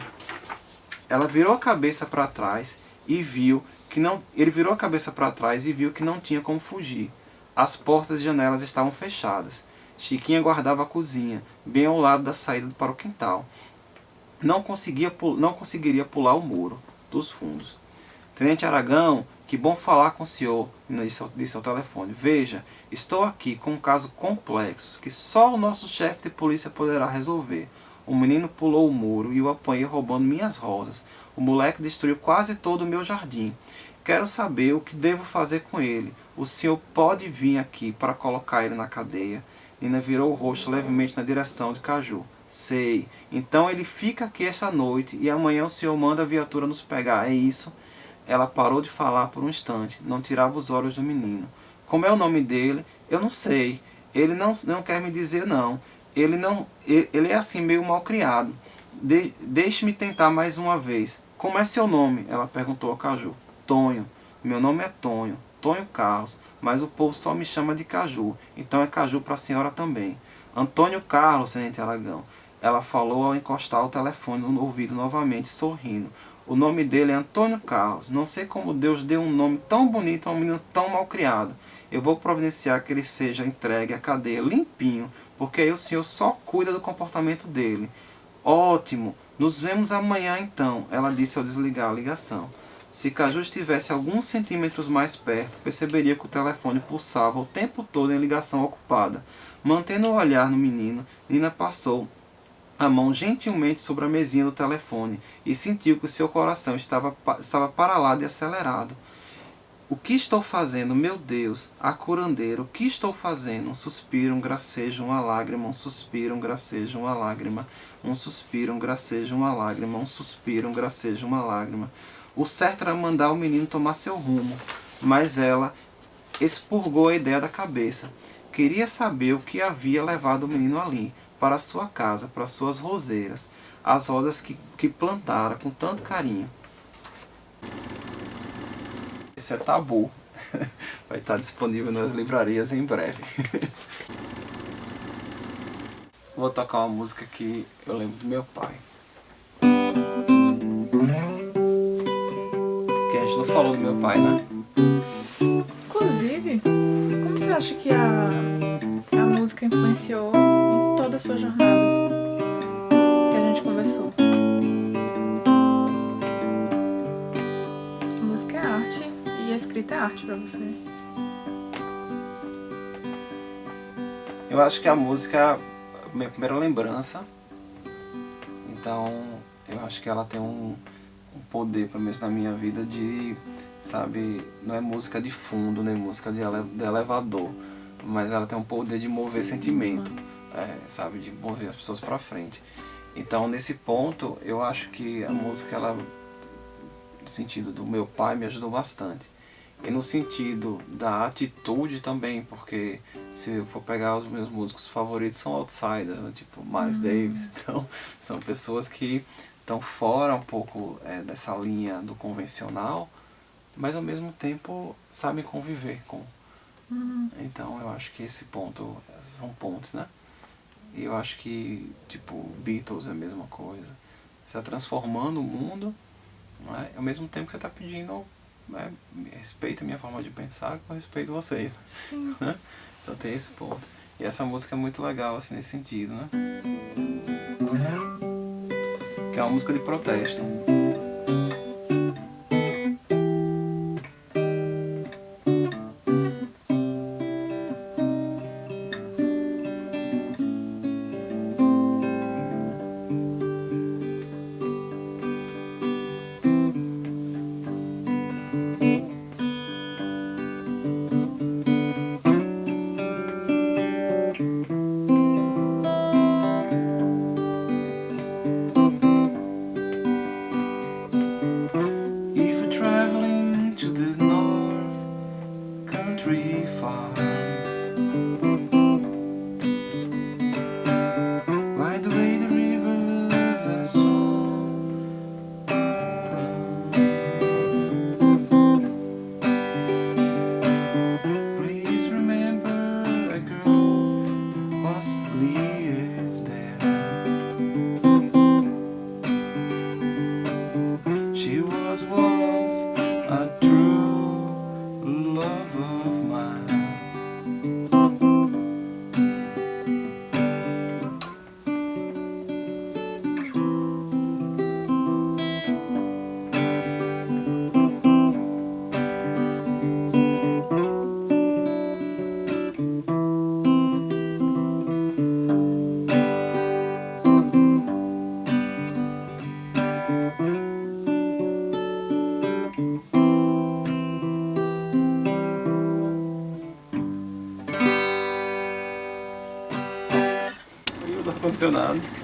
Ela virou a cabeça para trás e viu que não. Ele virou a cabeça para trás e viu que não tinha como fugir. As portas e janelas estavam fechadas. Chiquinha guardava a cozinha, bem ao lado da saída para o quintal. Não conseguiria pular o muro dos fundos. Tenente Aragão, que bom falar com o senhor, disse ao telefone. Veja, estou aqui com um caso complexo que só o nosso chefe de polícia poderá resolver. O menino pulou o muro e o apanhei roubando minhas rosas. O moleque destruiu quase todo o meu jardim. Quero saber o que devo fazer com ele. O senhor pode vir aqui para colocar ele na cadeia? Nina virou o rosto levemente na direção de Caju. Sei. Então ele fica aqui esta noite e amanhã o senhor manda a viatura nos pegar, é isso? Ela parou de falar por um instante. Não tirava os olhos do menino. Como é o nome dele? Eu não sei. Ele não quer me dizer não. Ele é assim meio mal criado. Deixe-me tentar mais uma vez. Como é seu nome? Ela perguntou a Caju. Tonho. Meu nome é Tonho. Tonho Carlos. Mas o povo só me chama de Caju. Então é Caju para a senhora também. Antônio Carlos, Tenente Aragão. Ela falou ao encostar o telefone no ouvido novamente, sorrindo. O nome dele é Antônio Carlos. Não sei como Deus deu um nome tão bonito a um menino tão mal criado. Eu vou providenciar que ele seja entregue à cadeia limpinho, porque aí o senhor só cuida do comportamento dele. Ótimo. Nos vemos amanhã então, ela disse ao desligar a ligação. Se Caju estivesse alguns centímetros mais perto, perceberia que o telefone pulsava o tempo todo em ligação ocupada. Mantendo o olhar no menino, Nina passou a mão gentilmente sobre a mesinha do telefone e sentiu que o seu coração estava paralado e acelerado. O que estou fazendo, meu Deus? A curandeira, o que estou fazendo? Um suspiro, um gracejo, uma lágrima, um suspiro, um gracejo, uma lágrima, um suspiro, um gracejo, uma lágrima, um suspiro, um gracejo, uma lágrima. O certo era mandar o menino tomar seu rumo, mas ela expurgou a ideia da cabeça. Queria saber o que havia levado o menino ali, para a sua casa, para suas roseiras, as rosas que plantara com tanto carinho. Esse é Tabu. Vai estar disponível nas livrarias em breve. Vou tocar uma música que eu lembro do meu pai. Que a gente não falou do meu pai, né? Inclusive, como você acha que a música influenciou em toda a sua jornada que a gente conversou? A música é arte e a escrita é arte pra você. Eu acho que a música é a minha primeira lembrança. Então, eu acho que ela tem um poder, pelo menos na minha vida, de, sabe, não é música de fundo, nem música de elevador, mas ela tem um poder de mover sentimento, sabe, de mover as pessoas pra frente. Então, nesse ponto, eu acho que a música, ela, no sentido do meu pai, me ajudou bastante. E no sentido da atitude também, porque se eu for pegar os meus músicos favoritos são outsiders, né? Tipo Miles Davis, então são pessoas que estão fora um pouco dessa linha do convencional, mas ao mesmo tempo sabem conviver com. Então eu acho que esse ponto, são pontos, né? E eu acho que, tipo, Beatles é a mesma coisa. Você está transformando o mundo, né? Ao mesmo tempo que você está pedindo, respeita a minha forma de pensar, eu respeito vocês. Sim. Então tem esse ponto. E essa música é muito legal, assim, nesse sentido, né? Que é uma música de protesto. Ar-condicionado.